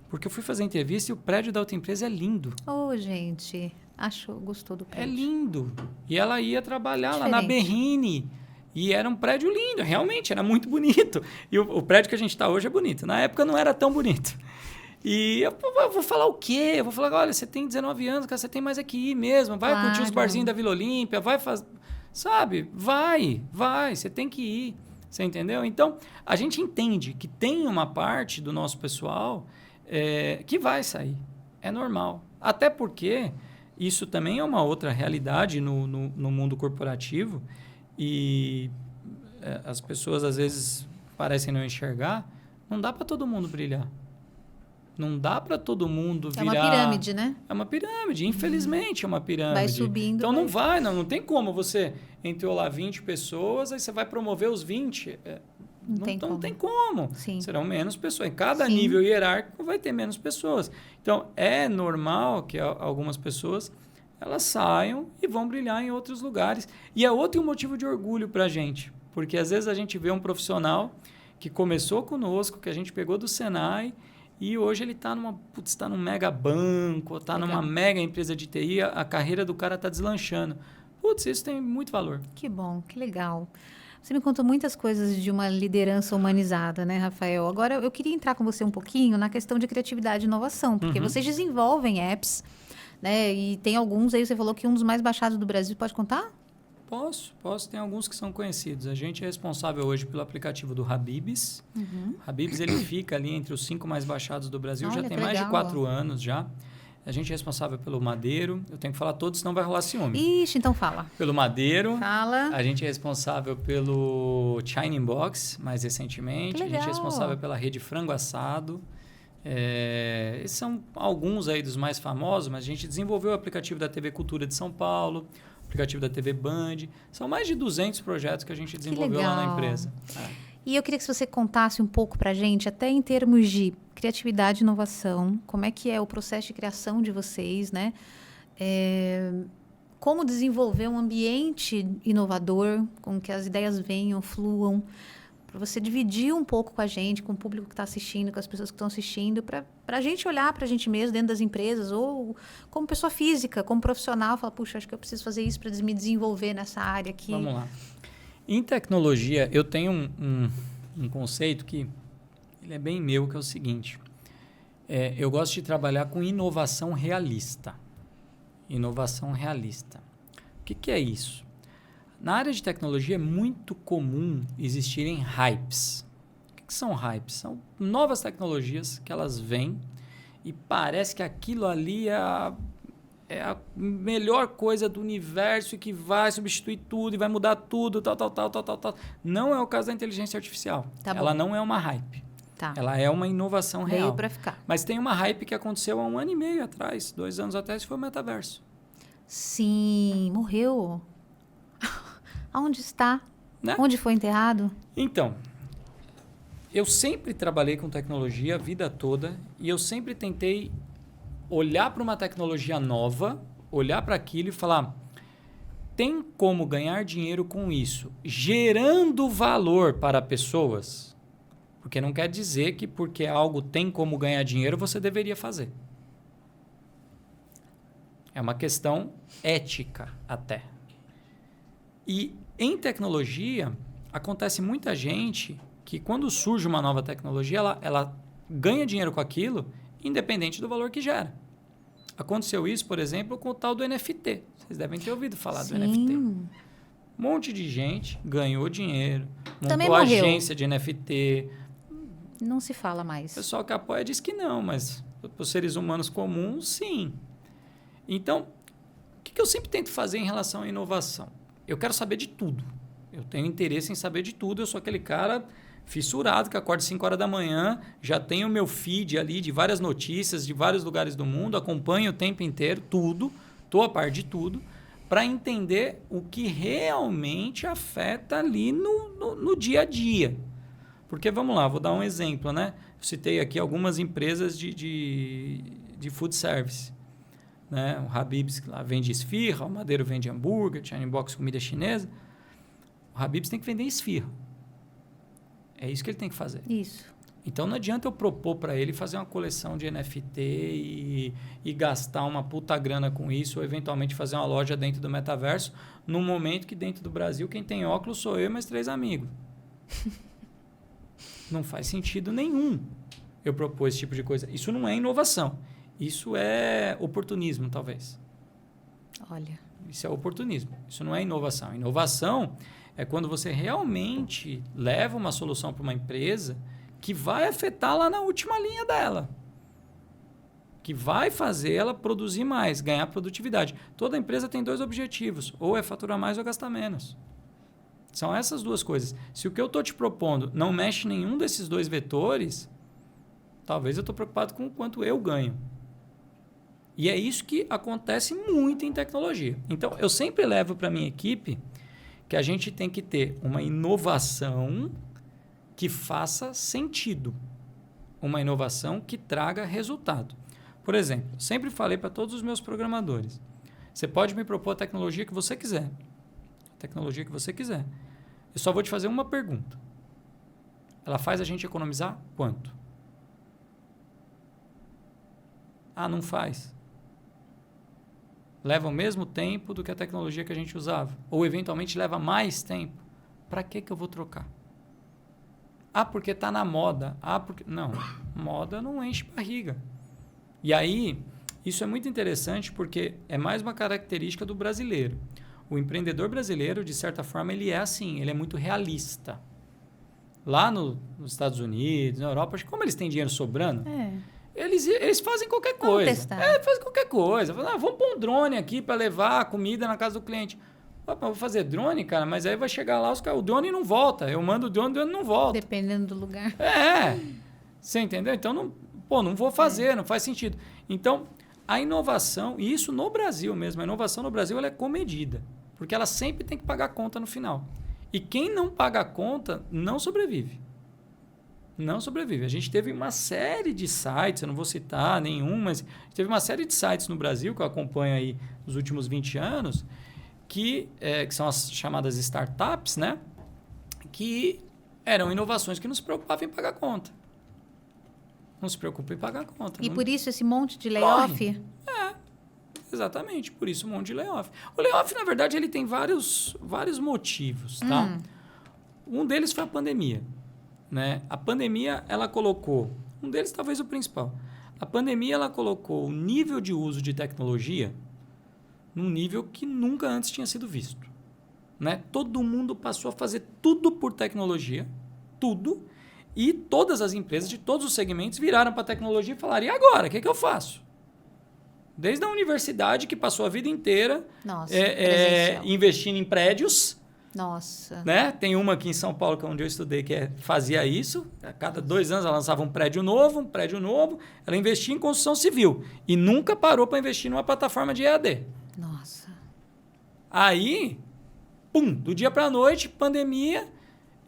porque eu fui fazer entrevista e o prédio da outra empresa é lindo. Gente, gostou do prédio. É lindo. E ela ia trabalhar lá na Berrini. E era um prédio lindo, realmente, era muito bonito. E o prédio que a gente está hoje é bonito. Na época não era tão bonito. E eu vou falar o quê? Eu vou falar, olha, você tem 19 anos, cara, você tem mais é que ir mesmo. Vai curtir os barzinhos da Vila Olímpia, vai fazer... Sabe? Vai, você tem que ir. Você entendeu? Então, a gente entende que tem uma parte do nosso pessoal que vai sair. É normal. Até porque isso também é uma outra realidade no mundo corporativo, E as pessoas, às vezes, parecem não enxergar. Não dá para todo mundo brilhar. Não dá para todo mundo virar... É uma pirâmide, né? É uma pirâmide, infelizmente é uma pirâmide. Vai subindo. Então não tem como você entrou lá 20 pessoas, aí você vai promover os 20. Não tem como. Sim. Serão menos pessoas. Em cada Sim. nível hierárquico vai ter menos pessoas. Então é normal que algumas pessoas elas saiam e vão brilhar em outros lugares. E é outro motivo de orgulho para a gente. Porque às vezes a gente vê um profissional que começou conosco, que a gente pegou do Senai, e hoje ele está num mega banco, está numa mega empresa de TI, a carreira do cara está deslanchando. Putz, isso tem muito valor. Que bom, que legal. Você me contou muitas coisas de uma liderança humanizada, né, Rafael? Agora, eu queria entrar com você um pouquinho na questão de criatividade e inovação, porque vocês desenvolvem apps, né? E tem alguns aí, você falou que um dos mais baixados do Brasil, pode contar? Posso. Tem alguns que são conhecidos. A gente é responsável hoje pelo aplicativo do Habib's. Habib's, ele fica ali entre os 5 mais baixados do Brasil. Olha, já tem mais de 4 anos já. A gente é responsável pelo Madeiro. Eu tenho que falar todos, senão vai rolar ciúme. Ixi, então fala. Pelo Madeiro. Fala. A gente é responsável pelo Shining Box, mais recentemente. Que legal. A gente é responsável pela rede Frango Assado. Esses são alguns aí dos mais famosos, mas a gente desenvolveu o aplicativo da TV Cultura de São Paulo, o aplicativo da TV Band. São mais de 200 projetos que a gente desenvolveu lá na empresa. E eu queria que você contasse um pouco para a gente, até em termos de criatividade e inovação, como é que é o processo de criação de vocês, né? Como desenvolver um ambiente inovador, com que as ideias venham, fluam, para você dividir um pouco com a gente, com o público que está assistindo, com as pessoas que estão assistindo, para a gente olhar para a gente mesmo dentro das empresas, ou como pessoa física, como profissional, falar, puxa, acho que eu preciso fazer isso para me desenvolver nessa área aqui. Vamos lá. Em tecnologia, eu tenho um conceito que ele é bem meu, que é o seguinte. Eu gosto de trabalhar com inovação realista. Inovação realista. O que é isso? Na área de tecnologia é muito comum existirem hypes. O que são hypes? São novas tecnologias que elas vêm e parece que aquilo ali é a melhor coisa do universo e que vai substituir tudo e vai mudar tudo, tal. Não é o caso da inteligência artificial. Ela não é uma hype. Ela é uma inovação real. Veio para ficar. Mas tem uma hype que aconteceu há 1 ano e meio atrás, 2 anos atrás, que foi o metaverso. Sim, morreu. Aonde está? Né? Onde foi enterrado? Então, eu sempre trabalhei com tecnologia a vida toda e eu sempre tentei olhar para uma tecnologia nova, olhar para aquilo e falar, tem como ganhar dinheiro com isso, gerando valor para pessoas? Porque não quer dizer que porque algo tem como ganhar dinheiro, você deveria fazer. É uma questão ética até. E em tecnologia, acontece muita gente que quando surge uma nova tecnologia, ela ganha dinheiro com aquilo, independente do valor que gera. Aconteceu isso, por exemplo, com o tal do NFT. Vocês devem ter ouvido falar do NFT. Um monte de gente ganhou dinheiro, montou agência de NFT. Não se fala mais. O pessoal que apoia diz que não, mas para os seres humanos comuns, sim. Então, o que eu sempre tento fazer em relação à inovação? Eu quero saber de tudo. Eu tenho interesse em saber de tudo. Eu sou aquele cara fissurado que acorda às 5 horas da manhã, já tenho o meu feed ali de várias notícias de vários lugares do mundo, acompanho o tempo inteiro tudo, estou a par de tudo, para entender o que realmente afeta ali no dia a dia. Porque, vamos lá, vou dar um exemplo, né? Eu citei aqui algumas empresas de food service. Né? O Habib's lá vende esfirra, o Madeiro vende hambúrguer, o Shining Box comida chinesa. O Habib's tem que vender esfirra. É isso que ele tem que fazer. Isso. Então não adianta eu propor para ele fazer uma coleção de NFT e gastar uma puta grana com isso, ou eventualmente fazer uma loja dentro do metaverso, no momento que dentro do Brasil quem tem óculos sou eu e mais 3 amigos. Não faz sentido nenhum eu propor esse tipo de coisa. Isso não é inovação. Isso é oportunismo, talvez. Olha. Isso é oportunismo. Isso não é inovação. Inovação é quando você realmente leva uma solução para uma empresa que vai afetar lá na última linha dela. Que vai fazer ela produzir mais, ganhar produtividade. Toda empresa tem 2 objetivos. Ou é faturar mais ou gastar menos. São essas duas coisas. Se o que eu estou te propondo não mexe nenhum desses dois vetores, talvez eu estou preocupado com o quanto eu ganho. E é isso que acontece muito em tecnologia. Então, eu sempre levo para a minha equipe que a gente tem que ter uma inovação que faça sentido. Uma inovação que traga resultado. Por exemplo, sempre falei para todos os meus programadores, você pode me propor a tecnologia que você quiser. Tecnologia que você quiser. Eu só vou te fazer uma pergunta. Ela faz a gente economizar quanto? Ah, não faz. Leva o mesmo tempo do que a tecnologia que a gente usava. Ou, eventualmente, leva mais tempo. Para que eu vou trocar? Ah, porque está na moda. Ah, porque... Não, moda não enche barriga. E aí, isso é muito interessante porque é mais uma característica do brasileiro. O empreendedor brasileiro, de certa forma, ele é assim, ele é muito realista. Lá nos Estados Unidos, na Europa, como eles têm dinheiro sobrando, eles fazem qualquer coisa. Fazem qualquer coisa. Falam, vamos pôr um drone aqui para levar a comida na casa do cliente. Opa, vou fazer drone, cara, mas aí vai chegar lá, o drone não volta. Eu mando o drone não volta. Dependendo do lugar. Você entendeu? Então, não vou fazer, não faz sentido. Então, a inovação, e isso no Brasil mesmo, a inovação no Brasil ela é comedida, porque ela sempre tem que pagar a conta no final. E quem não paga a conta não sobrevive. Não sobrevive. A gente teve uma série de sites, eu não vou citar nenhum, mas teve uma série de sites no Brasil, que eu acompanho aí nos últimos 20 anos, que são as chamadas startups, né? Que eram inovações que não se preocupavam em pagar a conta. Não se preocupa em pagar a conta. E por isso esse monte de layoff? Exatamente, por isso um monte de layoff. O layoff, na verdade, ele tem vários motivos, tá? Um deles foi a pandemia, né? A pandemia, ela colocou... Um deles, talvez, o principal. A pandemia, ela colocou o nível de uso de tecnologia num nível que nunca antes tinha sido visto, né? Todo mundo passou a fazer tudo por tecnologia, tudo, e todas as empresas de todos os segmentos viraram para a tecnologia e falaram, e agora? O que eu faço? Desde a universidade, que passou a vida inteira investindo em prédios. Nossa. Né? Tem uma aqui em São Paulo, que é onde eu estudei, que fazia isso. A cada 2 anos ela lançava um prédio novo. Ela investia em construção civil. E nunca parou para investir numa plataforma de EAD. Nossa. Aí, do dia para a noite, pandemia.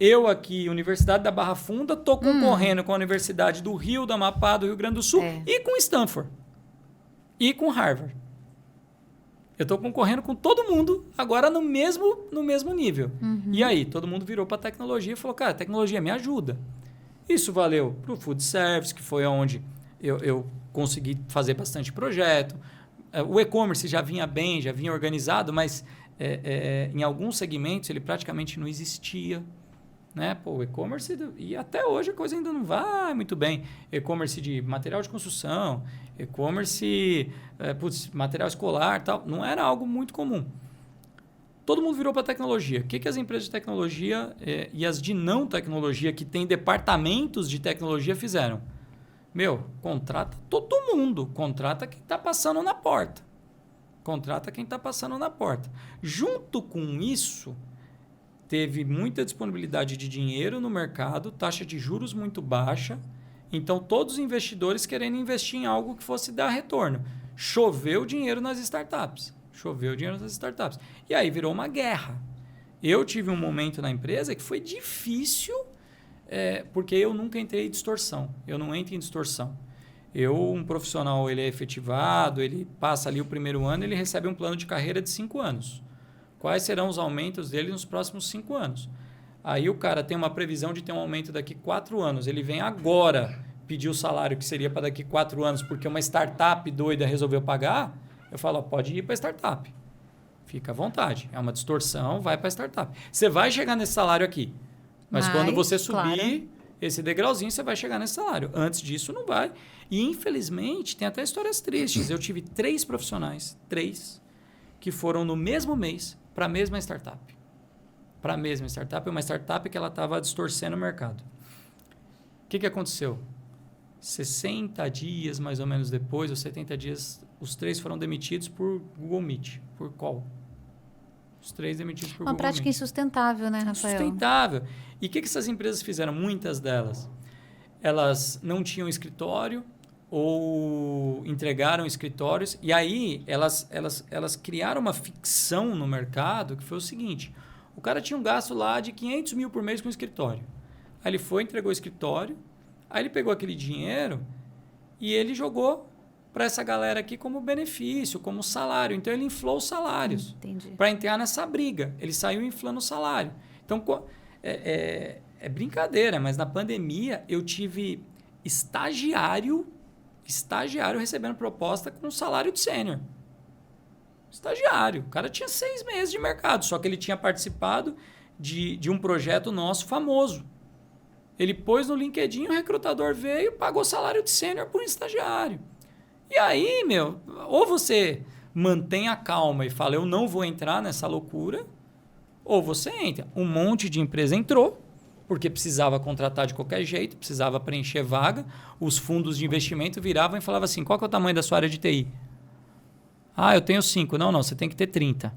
Eu aqui, Universidade da Barra Funda, estou concorrendo com a Universidade do Rio, do Amapá, do Rio Grande do Sul e com Stanford. E com Harvard. Eu estou concorrendo com todo mundo agora no mesmo nível. E aí, todo mundo virou para a tecnologia e falou, cara, a tecnologia me ajuda. Isso valeu para o Food Service, que foi onde eu consegui fazer bastante projeto. O e-commerce já vinha bem, já vinha organizado, mas em alguns segmentos ele praticamente não existia. Né? O e-commerce, e até hoje a coisa ainda não vai muito bem. E-commerce de material de construção, e-commerce, material escolar, tal, não era algo muito comum. Todo mundo virou para a tecnologia. O que as empresas de tecnologia e as de não tecnologia, que têm departamentos de tecnologia, fizeram? Contrata todo mundo. Contrata quem está passando na porta. Junto com isso, teve muita disponibilidade de dinheiro no mercado, taxa de juros muito baixa. Então, todos os investidores querendo investir em algo que fosse dar retorno. Choveu dinheiro nas startups. E aí virou uma guerra. Eu tive um momento na empresa que foi difícil, porque eu nunca entrei em distorção. Eu não entro em distorção. Um profissional, ele é efetivado, ele passa ali o primeiro ano, ele recebe um plano de carreira de 5 anos. Quais serão os aumentos dele nos próximos 5 anos? Aí o cara tem uma previsão de ter um aumento daqui 4 anos. Ele vem agora pedir o salário que seria para daqui 4 anos porque uma startup doida resolveu pagar. Eu falo, pode ir para a startup. Fica à vontade. É uma distorção, vai para a startup. Você vai chegar nesse salário aqui. Mas quando você subir esse degrauzinho, você vai chegar nesse salário. Antes disso, não vai. E, infelizmente, tem até histórias tristes. Eu tive 3 profissionais, que foram no mesmo mês para a mesma startup. Uma startup que ela estava distorcendo o mercado. O que aconteceu? 60 dias, mais ou menos depois, ou 70 dias, os 3 foram demitidos por Google Meet, por call. Os 3 demitidos por Uma Google prática Meet. insustentável, né, Rafael? Sustentável. E o que essas empresas fizeram? Muitas delas. Elas não tinham escritório ou entregaram escritórios. E aí, elas criaram uma ficção no mercado que foi o seguinte. O cara tinha um gasto lá de 500 mil por mês com o escritório. Aí ele foi, entregou o escritório. Aí ele pegou aquele dinheiro e ele jogou para essa galera aqui como benefício, como salário. Então, ele inflou os salários para entrar nessa briga. Ele saiu inflando o salário. Então, é brincadeira, mas na pandemia eu tive estagiário recebendo proposta com salário de sênior. Estagiário. O cara tinha 6 meses de mercado, só que ele tinha participado de um projeto nosso famoso. Ele pôs no LinkedIn, o recrutador veio, pagou salário de sênior por um estagiário. E aí, ou você mantém a calma e fala, eu não vou entrar nessa loucura, ou você entra. Um monte de empresa entrou, porque precisava contratar de qualquer jeito, precisava preencher vaga, os fundos de investimento viravam e falavam assim, qual que é o tamanho da sua área de TI? Ah, eu tenho 5. Não, você tem que ter 30.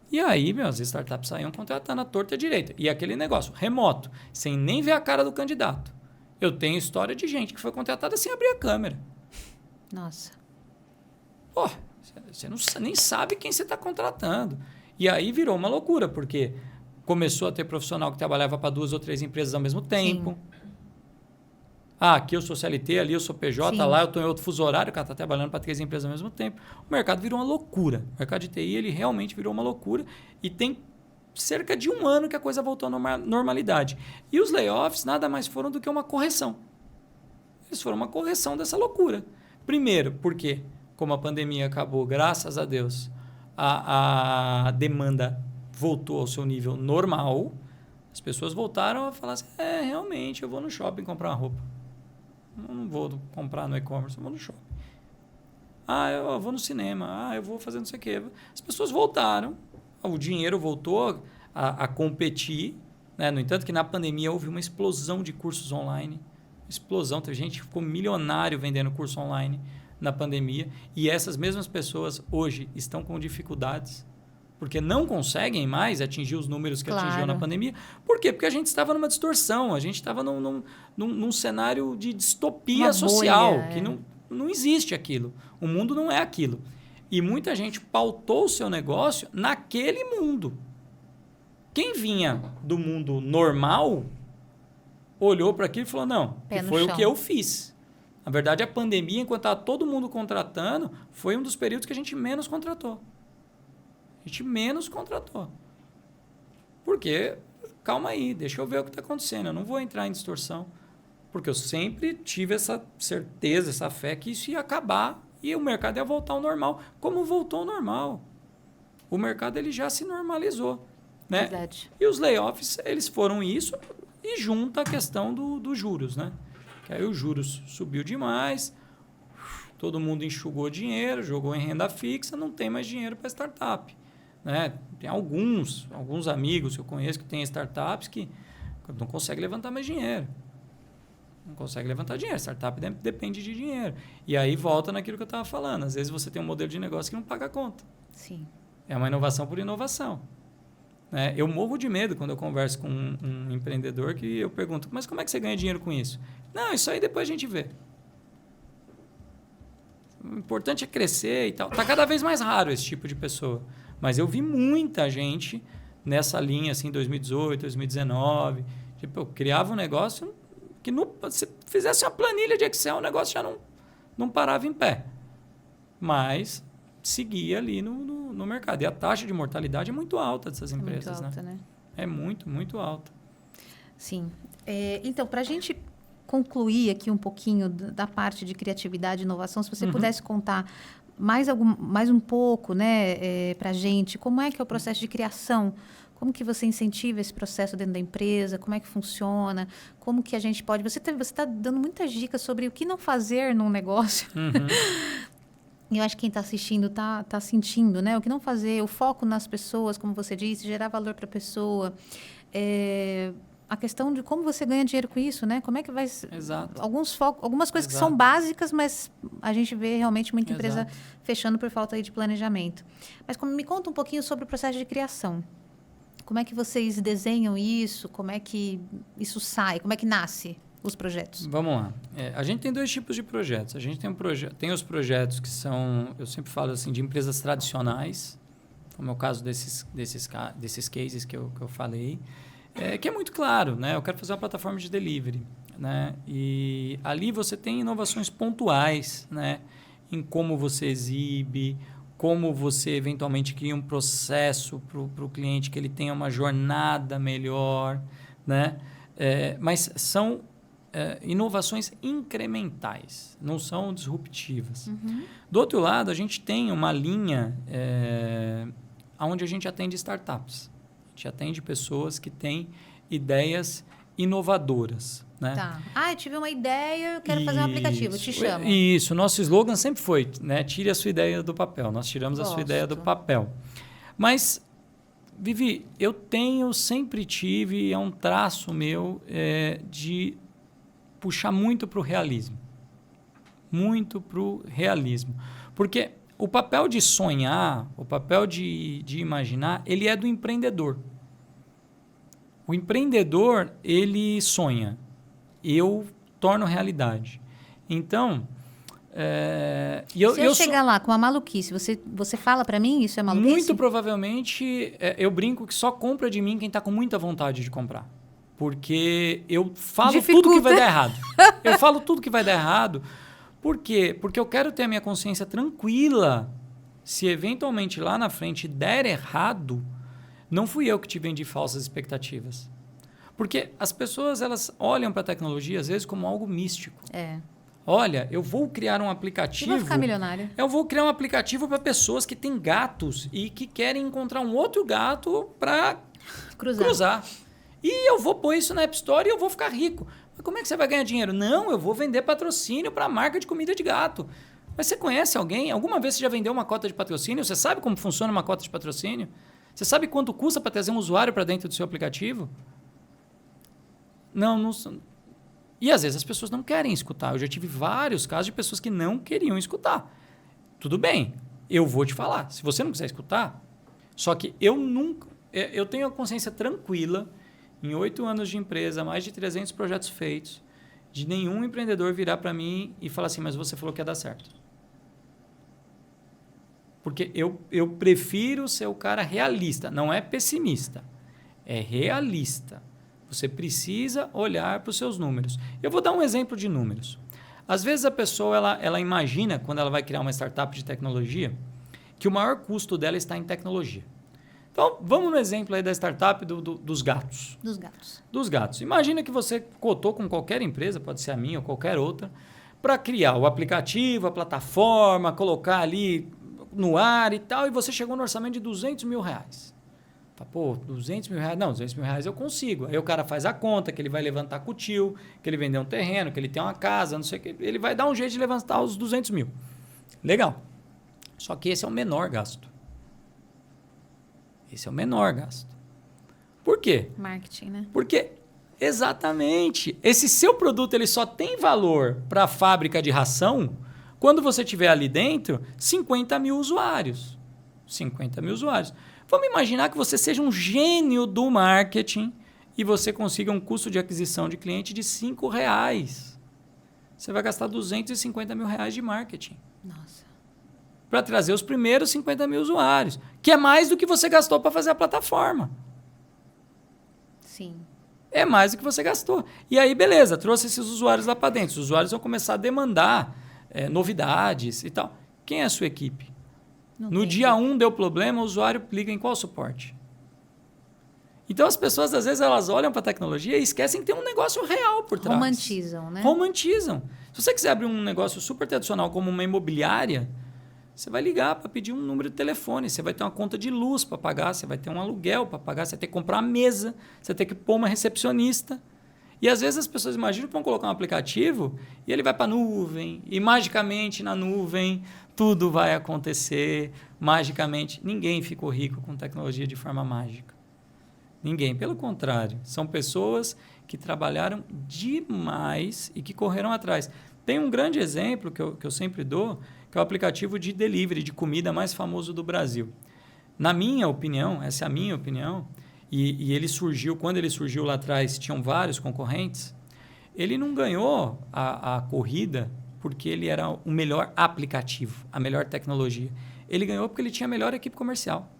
E aí, as startups saíam contratando a torta e a direita. E aquele negócio, remoto, sem nem ver a cara do candidato. Eu tenho história de gente que foi contratada sem abrir a câmera. Nossa. Pô, você nem sabe quem você está contratando. E aí virou uma loucura, porque começou a ter profissional que trabalhava para 2 ou 3 empresas ao mesmo tempo. Sim. Ah, aqui eu sou CLT, ali eu sou PJ, sim, lá eu estou em outro fuso horário, o cara está trabalhando para 3 empresas ao mesmo tempo. O mercado virou uma loucura. O mercado de TI, ele realmente virou uma loucura e tem cerca de 1 ano que a coisa voltou à normalidade. E os layoffs nada mais foram do que uma correção. Eles foram uma correção dessa loucura. Primeiro, porque, como a pandemia acabou, graças a Deus, a demanda voltou ao seu nível normal, as pessoas voltaram a falar assim, realmente, eu vou no shopping comprar uma roupa. Eu não vou comprar no e-commerce, eu vou no shopping. Ah, eu vou no cinema. Ah, eu vou fazer não sei o quê. As pessoas voltaram, o dinheiro voltou a competir, né? No entanto que na pandemia houve uma explosão de cursos online. Explosão, teve gente que ficou milionário vendendo curso online na pandemia. E essas mesmas pessoas hoje estão com dificuldades porque não conseguem mais atingir os números que atingiam na pandemia. Por quê? Porque a gente estava numa distorção, a gente estava num cenário de distopia social, que não existe aquilo. O mundo não é aquilo. E muita gente pautou o seu negócio naquele mundo. Quem vinha do mundo normal olhou para aquilo e falou, não, que foi o que eu fiz. Na verdade, a pandemia, enquanto estava todo mundo contratando, foi um dos períodos que a gente menos contratou. A gente menos contratou. Porque, calma aí, deixa eu ver o que está acontecendo. Eu não vou entrar em distorção. Porque eu sempre tive essa certeza, essa fé que isso ia acabar e o mercado ia voltar ao normal. Como voltou ao normal? O mercado ele já se normalizou. Né? Verdade. E os layoffs, eles foram isso e junta a questão dos juros. Né? Que aí os juros subiu demais, todo mundo enxugou dinheiro, jogou em renda fixa, não tem mais dinheiro para startup. Né? Tem alguns amigos que eu conheço que têm startups que não conseguem levantar mais dinheiro. Não consegue levantar dinheiro. Startup depende de dinheiro. E aí volta naquilo que eu estava falando. Às vezes você tem um modelo de negócio que não paga a conta. Sim. É uma inovação por inovação. Né? Eu morro de medo quando eu converso com um empreendedor que eu pergunto, mas como é que você ganha dinheiro com isso? Não, isso aí depois a gente vê. O importante é crescer e tal. Está cada vez mais raro esse tipo de pessoa. Mas eu vi muita gente nessa linha, assim, 2018, 2019. Tipo, eu criava um negócio que se fizesse uma planilha de Excel, o negócio já não parava em pé. Mas seguia ali no mercado. E a taxa de mortalidade é muito alta dessas empresas. Muito alta, né? É muito, muito alta. Sim. Então, para a gente concluir aqui um pouquinho da parte de criatividade e inovação, se você pudesse contar mais um pouco, né, para a gente, como é que é o processo de criação? Como que você incentiva esse processo dentro da empresa? Como é que funciona? Como que a gente pode... Você está dando muitas dicas sobre o que não fazer num negócio. E eu acho que quem está assistindo está sentindo, né? O que não fazer, o foco nas pessoas, como você disse, gerar valor para a pessoa. a questão de como você ganha dinheiro com isso, né? Como é que vai... Exato. Algumas coisas que Exato. são básicas, mas a gente vê realmente muita empresa Exato. fechando por falta aí de planejamento. Mas me conta um pouquinho sobre o processo de criação. Como é que vocês desenham isso? Como é que isso sai? Como é que nasce os projetos? Vamos lá. A gente tem 2 tipos de projetos. A gente tem os projetos que são, eu sempre falo assim, de empresas tradicionais, como é o caso desses cases que eu falei, que é muito claro, né? Eu quero fazer uma plataforma de delivery, né? E ali você tem inovações pontuais, né? Em como você exibe, como você eventualmente cria um processo para o cliente que ele tenha uma jornada melhor, né? Mas são inovações incrementais, não são disruptivas. Uhum. Do outro lado, a gente tem uma linha onde a gente atende startups. A gente atende pessoas que têm ideias inovadoras. Né? Tá. Eu tive uma ideia, eu quero fazer um aplicativo, te chamo. Isso, nosso slogan sempre foi, né? Tire a sua ideia do papel. Nós tiramos a sua ideia do papel. Mas, Vivi, eu sempre tive, é um traço meu, de puxar muito para o realismo. Muito para o realismo. Porque o papel de sonhar, o papel de imaginar, ele é do empreendedor. O empreendedor, ele sonha. Eu torno realidade. Então, se eu chegar lá com uma maluquice, você fala para mim isso é maluquice? Muito provavelmente, eu brinco que só compra de mim quem está com muita vontade de comprar. Porque eu falo tudo que vai dar errado. Eu falo tudo que vai dar errado. Por quê? Porque eu quero ter a minha consciência tranquila. Se eventualmente lá na frente der errado, não fui eu que te vendi falsas expectativas. Porque as pessoas elas olham para a tecnologia às vezes como algo místico. Olha, eu vou criar um aplicativo... Eu vou ficar milionário. Eu vou criar um aplicativo para pessoas que têm gatos e que querem encontrar um outro gato para cruzar. E eu vou pôr isso na App Store e eu vou ficar rico. Mas como é que você vai ganhar dinheiro? Não, eu vou vender patrocínio para a marca de comida de gato. Mas você conhece alguém? Alguma vez você já vendeu uma cota de patrocínio? Você sabe como funciona uma cota de patrocínio? Você sabe quanto custa para trazer um usuário para dentro do seu aplicativo? Não. E às vezes as pessoas não querem escutar. Eu já tive vários casos de pessoas que não queriam escutar. Tudo bem, eu vou te falar. Se você não quiser escutar, só que eu tenho a consciência tranquila, em 8 anos de empresa, mais de 300 projetos feitos, de nenhum empreendedor virar para mim e falar assim, mas você falou que ia dar certo. Porque eu prefiro ser o cara realista, não é pessimista, é realista. Você precisa olhar para os seus números. Eu vou dar um exemplo de números. Às vezes a pessoa ela imagina, quando ela vai criar uma startup de tecnologia, que o maior custo dela está em tecnologia. Então, vamos no exemplo aí da startup dos gatos. Dos gatos. Imagina que você cotou com qualquer empresa, pode ser a minha ou qualquer outra, para criar o aplicativo, a plataforma, colocar ali no ar e tal, e você chegou no orçamento de R$200 mil. Pô, R$200 mil? Não, R$200 mil eu consigo. Aí o cara faz a conta que ele vai levantar com o tio, que ele vendeu um terreno, que ele tem uma casa, não sei o que. Ele vai dar um jeito de levantar os R$200 mil. Legal. Só que esse é o menor gasto. Esse é o menor gasto. Por quê? Marketing, né? Porque, exatamente, esse seu produto ele só tem valor para a fábrica de ração quando você tiver ali dentro 50 mil usuários. 50 mil usuários. Vamos imaginar que você seja um gênio do marketing e você consiga um custo de aquisição de cliente de R$5. Você vai gastar R$250 mil de marketing. Nossa. Para trazer os primeiros 50 mil usuários, que é mais do que você gastou para fazer a plataforma. Sim. É mais do que você gastou. E aí, beleza, trouxe esses usuários lá para dentro. Os usuários vão começar a demandar novidades e tal. Quem é a sua equipe? No dia 1 deu problema, o usuário liga em qual suporte? Então, as pessoas, às vezes, elas olham para a tecnologia e esquecem que tem um negócio real por trás. Romantizam, né? Romantizam. Se você quiser abrir um negócio super tradicional como uma imobiliária, você vai ligar para pedir um número de telefone, você vai ter uma conta de luz para pagar, você vai ter um aluguel para pagar, você vai ter que comprar uma mesa, você vai ter que pôr uma recepcionista. E às vezes as pessoas imaginam que vão colocar um aplicativo e ele vai para a nuvem, e magicamente na nuvem tudo vai acontecer, magicamente. Ninguém ficou rico com tecnologia de forma mágica. Ninguém. Pelo contrário, são pessoas que trabalharam demais e que correram atrás. Tem um grande exemplo que eu sempre dou, que é o aplicativo de delivery de comida mais famoso do Brasil. Na minha opinião, essa é a minha opinião, e ele surgiu, quando ele surgiu lá atrás, tinham vários concorrentes, ele não ganhou a corrida porque ele era o melhor aplicativo, a melhor tecnologia. Ele ganhou porque ele tinha a melhor equipe comercial.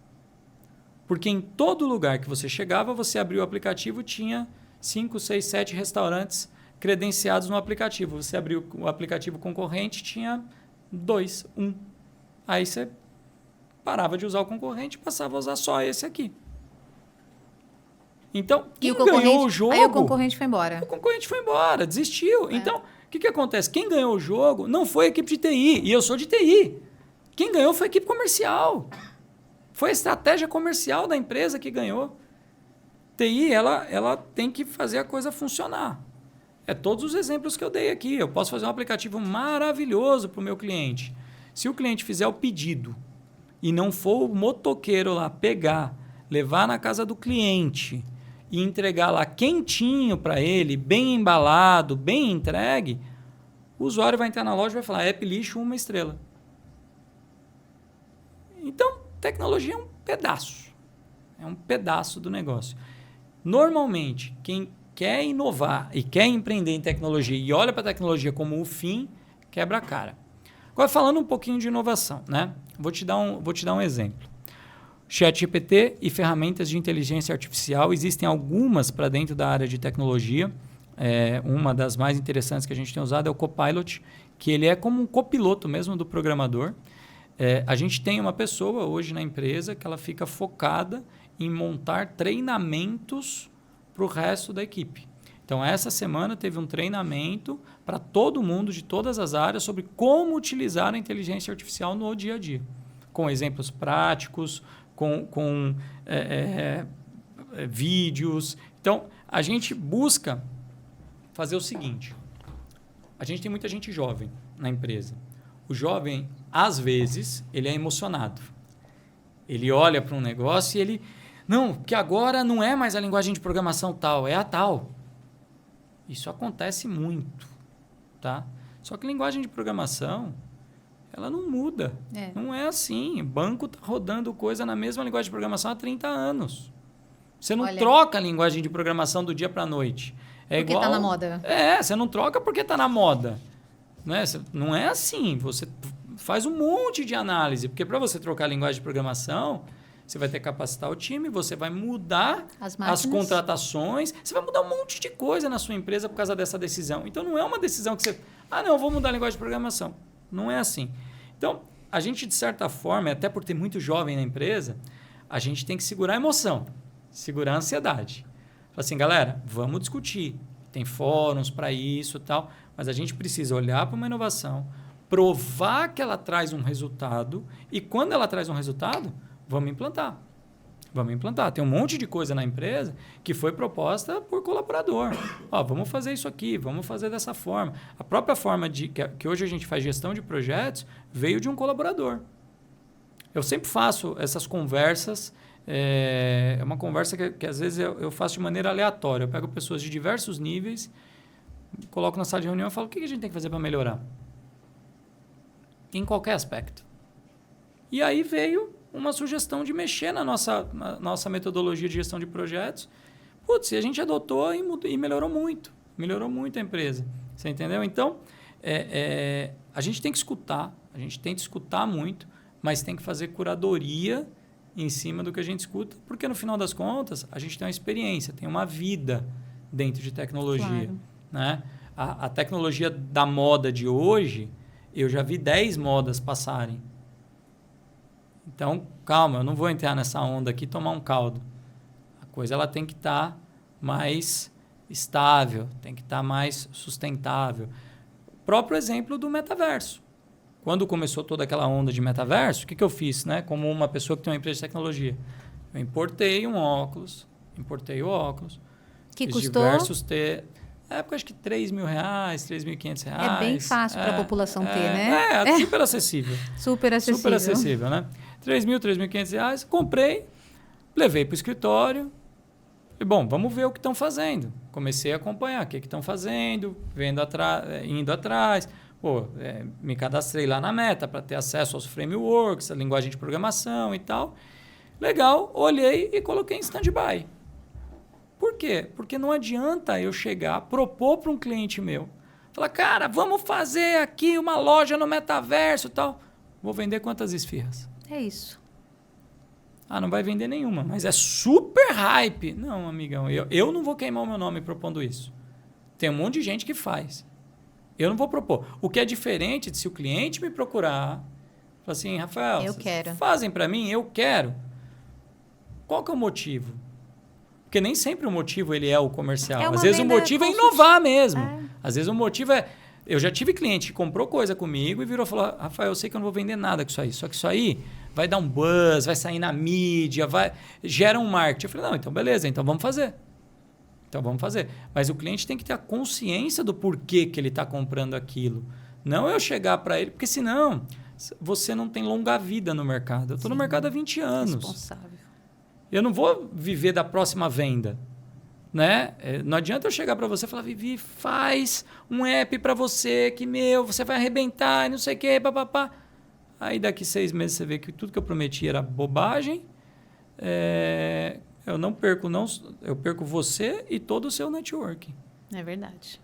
Porque em todo lugar que você chegava, você abriu o aplicativo, tinha 5, 6, 7 restaurantes credenciados no aplicativo. Você abriu o aplicativo concorrente, tinha 2, 1. Aí você parava de usar o concorrente e passava a usar só esse aqui. Então, quem ganhou o jogo... Aí o concorrente foi embora. O concorrente foi embora, desistiu. Então, o que acontece? Quem ganhou o jogo não foi a equipe de TI, e eu sou de TI. Quem ganhou foi a equipe comercial. Foi a estratégia comercial da empresa que ganhou. TI, ela tem que fazer a coisa funcionar. É todos os exemplos que eu dei aqui. Eu posso fazer um aplicativo maravilhoso para o meu cliente. Se o cliente fizer o pedido e não for o motoqueiro lá pegar, levar na casa do cliente e entregar lá quentinho para ele, bem embalado, bem entregue, o usuário vai entrar na loja e vai falar, app lixo, 1 estrela. Então, tecnologia é um pedaço. É um pedaço do negócio. Normalmente, quem quer inovar e quer empreender em tecnologia e olha para a tecnologia como o fim, quebra a cara. Agora, falando um pouquinho de inovação, né? Vou te dar um exemplo. ChatGPT e ferramentas de inteligência artificial, existem algumas para dentro da área de tecnologia. Uma das mais interessantes que a gente tem usado é o Copilot, que ele é como um copiloto mesmo do programador. A gente tem uma pessoa hoje na empresa que ela fica focada em montar treinamentos para o resto da equipe. Então, essa semana teve um treinamento para todo mundo de todas as áreas sobre como utilizar a inteligência artificial no dia a dia, com exemplos práticos, com vídeos. Então, a gente busca fazer o seguinte. A gente tem muita gente jovem na empresa. O jovem, às vezes, ele é emocionado. Ele olha para um negócio e ele... Não, que agora não é mais a linguagem de programação tal, é a tal. Isso acontece muito, tá? Só que linguagem de programação, ela não muda. Não é assim. O banco está rodando coisa na mesma linguagem de programação há 30 anos. Você não troca a linguagem de programação do dia para a noite. Porque está na moda. Você não troca porque está na moda. Não é assim. Você faz um monte de análise. Porque para você trocar a linguagem de programação, você vai ter que capacitar o time, você vai mudar as contratações, você vai mudar um monte de coisa na sua empresa por causa dessa decisão. Então, não é uma decisão que você... eu vou mudar a linguagem de programação. Não é assim. Então, a gente, de certa forma, até por ter muito jovem na empresa, a gente tem que segurar a emoção, segurar a ansiedade. Fala assim, galera, vamos discutir. Tem fóruns para isso e tal, mas a gente precisa olhar para uma inovação, provar que ela traz um resultado e quando ela traz um resultado, vamos implantar. Vamos implantar. Tem um monte de coisa na empresa que foi proposta por colaborador. Vamos fazer isso aqui, vamos fazer dessa forma. A própria forma que hoje a gente faz gestão de projetos veio de um colaborador. Eu sempre faço essas conversas. É uma conversa que às vezes eu faço de maneira aleatória. Eu pego pessoas de diversos níveis, coloco na sala de reunião e falo o que a gente tem que fazer para melhorar. Em qualquer aspecto. E aí veio uma sugestão de mexer na nossa metodologia de gestão de projetos. Putz, a gente adotou e melhorou muito. Melhorou muito a empresa. Você entendeu? Então, a gente tem que escutar, a gente tem que escutar muito, mas tem que fazer curadoria em cima do que a gente escuta, porque no final das contas, a gente tem uma experiência, tem uma vida dentro de tecnologia. Claro. Né? A tecnologia da moda de hoje, eu já vi 10 modas passarem. Então, calma, eu não vou entrar nessa onda aqui e tomar um caldo. A coisa ela tem que estar mais estável, tem que estar mais sustentável. O próprio exemplo do metaverso. Quando começou toda aquela onda de metaverso, o que eu fiz, né? Como uma pessoa que tem uma empresa de tecnologia? Eu importei o óculos. Que custou? Diversos na época, acho que R$3.000, R$3.500. É bem fácil para a população ter, né? É super acessível. Super acessível. Super acessível, né? R$3.000, R$3.500. Comprei, levei para o escritório. Falei, bom, vamos ver o que estão fazendo. Comecei a acompanhar o que estão fazendo, indo atrás. Pô, me cadastrei lá na Meta para ter acesso aos frameworks, a linguagem de programação e tal. Legal, olhei e coloquei em stand-by. Por quê? Porque não adianta eu chegar, propor para um cliente meu, falar, cara, vamos fazer aqui uma loja no metaverso e tal. Vou vender quantas esfirras? É isso. Ah, não vai vender nenhuma, mas é super hype. Não, amigão, eu não vou queimar o meu nome propondo isso. Tem um monte de gente que faz. Eu não vou propor. O que é diferente de se o cliente me procurar, falar assim, Rafael, eu quero. Fazem para mim, eu quero. Qual que é o motivo? Porque nem sempre o motivo ele é o comercial. Às vezes o motivo é inovar mesmo. Às vezes o motivo é... Eu já tive cliente que comprou coisa comigo e virou e falou, Rafael, eu sei que eu não vou vender nada com isso aí. Só que isso aí vai dar um buzz, vai sair na mídia, gera um marketing. Eu falei, não, então beleza, então vamos fazer. Mas o cliente tem que ter a consciência do porquê que ele está comprando aquilo. Não eu chegar para ele, porque senão você não tem longa vida no mercado. Eu estou no mercado há 20 anos. Responsável. Eu não vou viver da próxima venda. Né? Não adianta eu chegar para você e falar, Vivi, faz um app para você que, você vai arrebentar e não sei o quê, papapá. Aí daqui 6 meses você vê que tudo que eu prometi era bobagem. Eu não perco, eu perco você e todo o seu network. É verdade.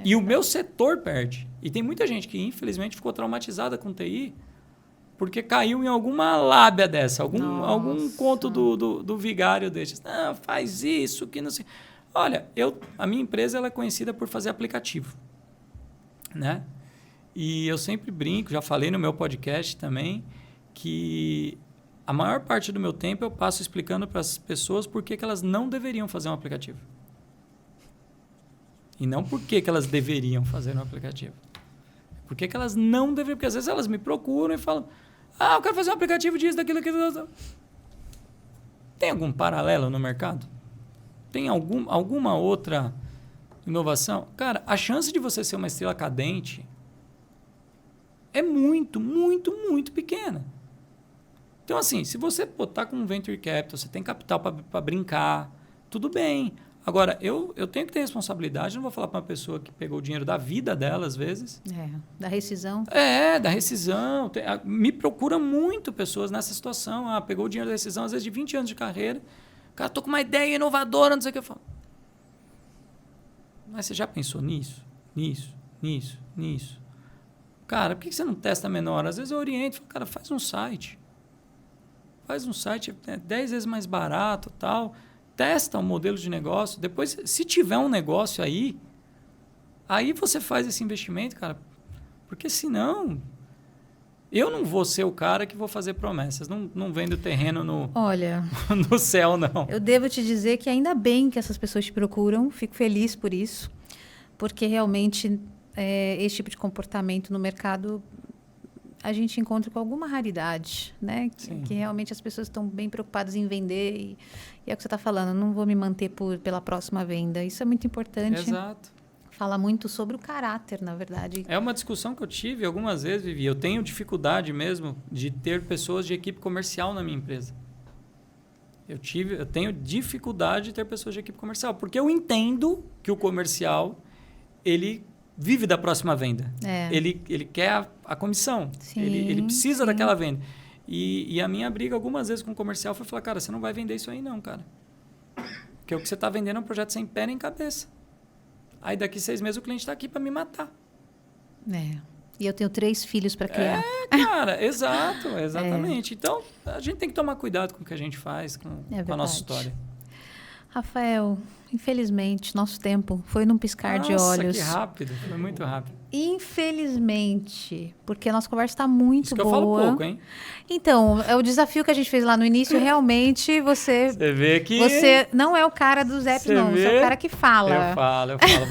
E o meu setor perde. E tem muita gente que, infelizmente, ficou traumatizada com TI porque caiu em alguma lábia dessa, algum conto do vigário desses. Não, faz isso, que não sei. Olha, a minha empresa ela é conhecida por fazer aplicativo. Né? E eu sempre brinco, já falei no meu podcast também, que a maior parte do meu tempo eu passo explicando para as pessoas por que elas não deveriam fazer um aplicativo. E não por que elas deveriam fazer um aplicativo. Por que elas não deveriam? Porque às vezes elas me procuram e falam, eu quero fazer um aplicativo disso, daquilo. Tem algum paralelo no mercado? Tem alguma outra inovação? Cara, a chance de você ser uma estrela cadente é muito, muito, muito pequena. Então, assim, se você tá com um venture capital, você tem capital para brincar, tudo bem. Agora, eu tenho que ter responsabilidade, não vou falar para uma pessoa que pegou o dinheiro da vida dela, às vezes. Da rescisão. Da rescisão. Me procura muito pessoas nessa situação. Pegou o dinheiro da rescisão, às vezes de 20 anos de carreira. Cara, tô com uma ideia inovadora, não sei o que eu falo. Mas você já pensou nisso? Nisso? Cara, por que você não testa menor? Às vezes eu oriento, falo, cara, faz um site. Faz um site 10 vezes mais barato, tal. Testa um modelo de negócio. Depois, se tiver um negócio aí você faz esse investimento, cara. Porque senão, eu não vou ser o cara que vou fazer promessas. Não vendo terreno no céu, não. Eu devo te dizer que ainda bem que essas pessoas te procuram. Fico feliz por isso. Porque realmente, esse tipo de comportamento no mercado a gente encontra com alguma raridade, né? Que realmente as pessoas estão bem preocupadas em vender e é o que você está falando, não vou me manter pela próxima venda. Isso é muito importante. Exato. Fala muito sobre o caráter, na verdade. É uma discussão que eu tive algumas vezes, Vivi. Eu tenho dificuldade mesmo de ter pessoas de equipe comercial na minha empresa. Eu tenho dificuldade de ter pessoas de equipe comercial, porque eu entendo que o comercial, ele vive da próxima venda. Ele quer a comissão. Sim, ele precisa daquela venda. E a minha briga algumas vezes com o comercial foi falar, cara, você não vai vender isso aí não, cara. Porque o que você está vendendo é um projeto sem pé nem cabeça. Aí daqui 6 meses o cliente está aqui para me matar. E eu tenho 3 filhos para criar. Cara, exatamente. Então, a gente tem que tomar cuidado com o que a gente faz, com a nossa história. Rafael, infelizmente, nosso tempo foi num piscar de olhos. Nossa, que rápido. Foi muito rápido. Infelizmente, porque a nossa conversa está muito boa. Eu falo pouco, hein? Então, é o desafio que a gente fez lá no início. Realmente, você vê que... Você não é o cara dos apps, não. Você é o cara que fala. Eu falo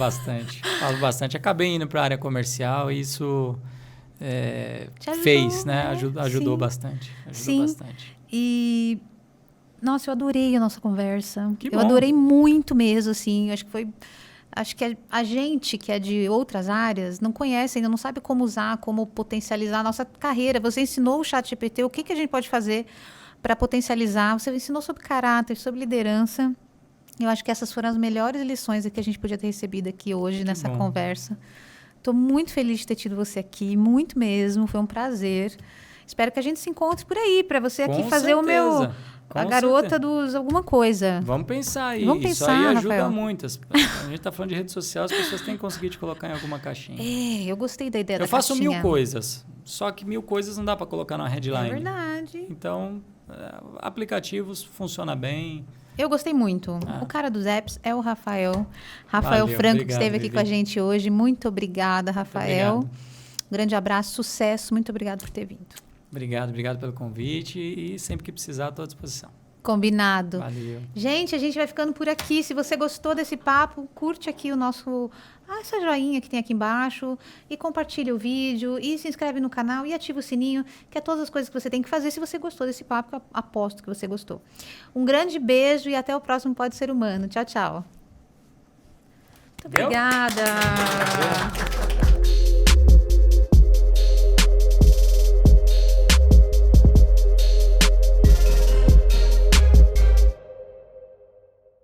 bastante. Acabei indo para a área comercial e isso fez, né? Ajudou bastante. Bastante. E... Nossa, eu adorei a nossa conversa. Que bom. Eu adorei muito mesmo, assim. Acho que a gente que é de outras áreas não conhece ainda, não sabe como usar, como potencializar a nossa carreira. Você ensinou o ChatGPT, o que a gente pode fazer para potencializar. Você ensinou sobre caráter, sobre liderança. Eu acho que essas foram as melhores lições que a gente podia ter recebido aqui hoje nessa bom. conversa. Estou muito feliz de ter tido você aqui, muito mesmo, foi um prazer. Espero que a gente se encontre por aí, para você aqui Com fazer certeza. a garota dos alguma coisa. Vamos pensar aí. Vamos Isso pensar, aí ajuda Rafael. muito. A gente está falando de rede social, as pessoas têm que conseguir te colocar em alguma caixinha. Eu gostei da ideia da Eu faço caixinha. 1000 coisas, só que 1000 coisas não dá para colocar na headline. É verdade. Então, aplicativos funciona bem. Eu gostei muito. O cara dos apps é o Rafael. Valeu, Franco, que obrigado, esteve aqui Vivi. com a gente hoje. Muito obrigada, Rafael. Muito obrigado. Grande abraço, sucesso. Muito obrigado por ter vindo. Obrigado pelo convite e sempre que precisar, estou à disposição. Combinado. Valeu. Gente, a gente vai ficando por aqui. Se você gostou desse papo, curte aqui o nosso... essa joinha que tem aqui embaixo e compartilha o vídeo e se inscreve no canal e ativa o sininho, que é todas as coisas que você tem que fazer se você gostou desse papo, eu aposto que você gostou. Um grande beijo e até o próximo Pode Ser Humano. Tchau, tchau. Muito obrigada.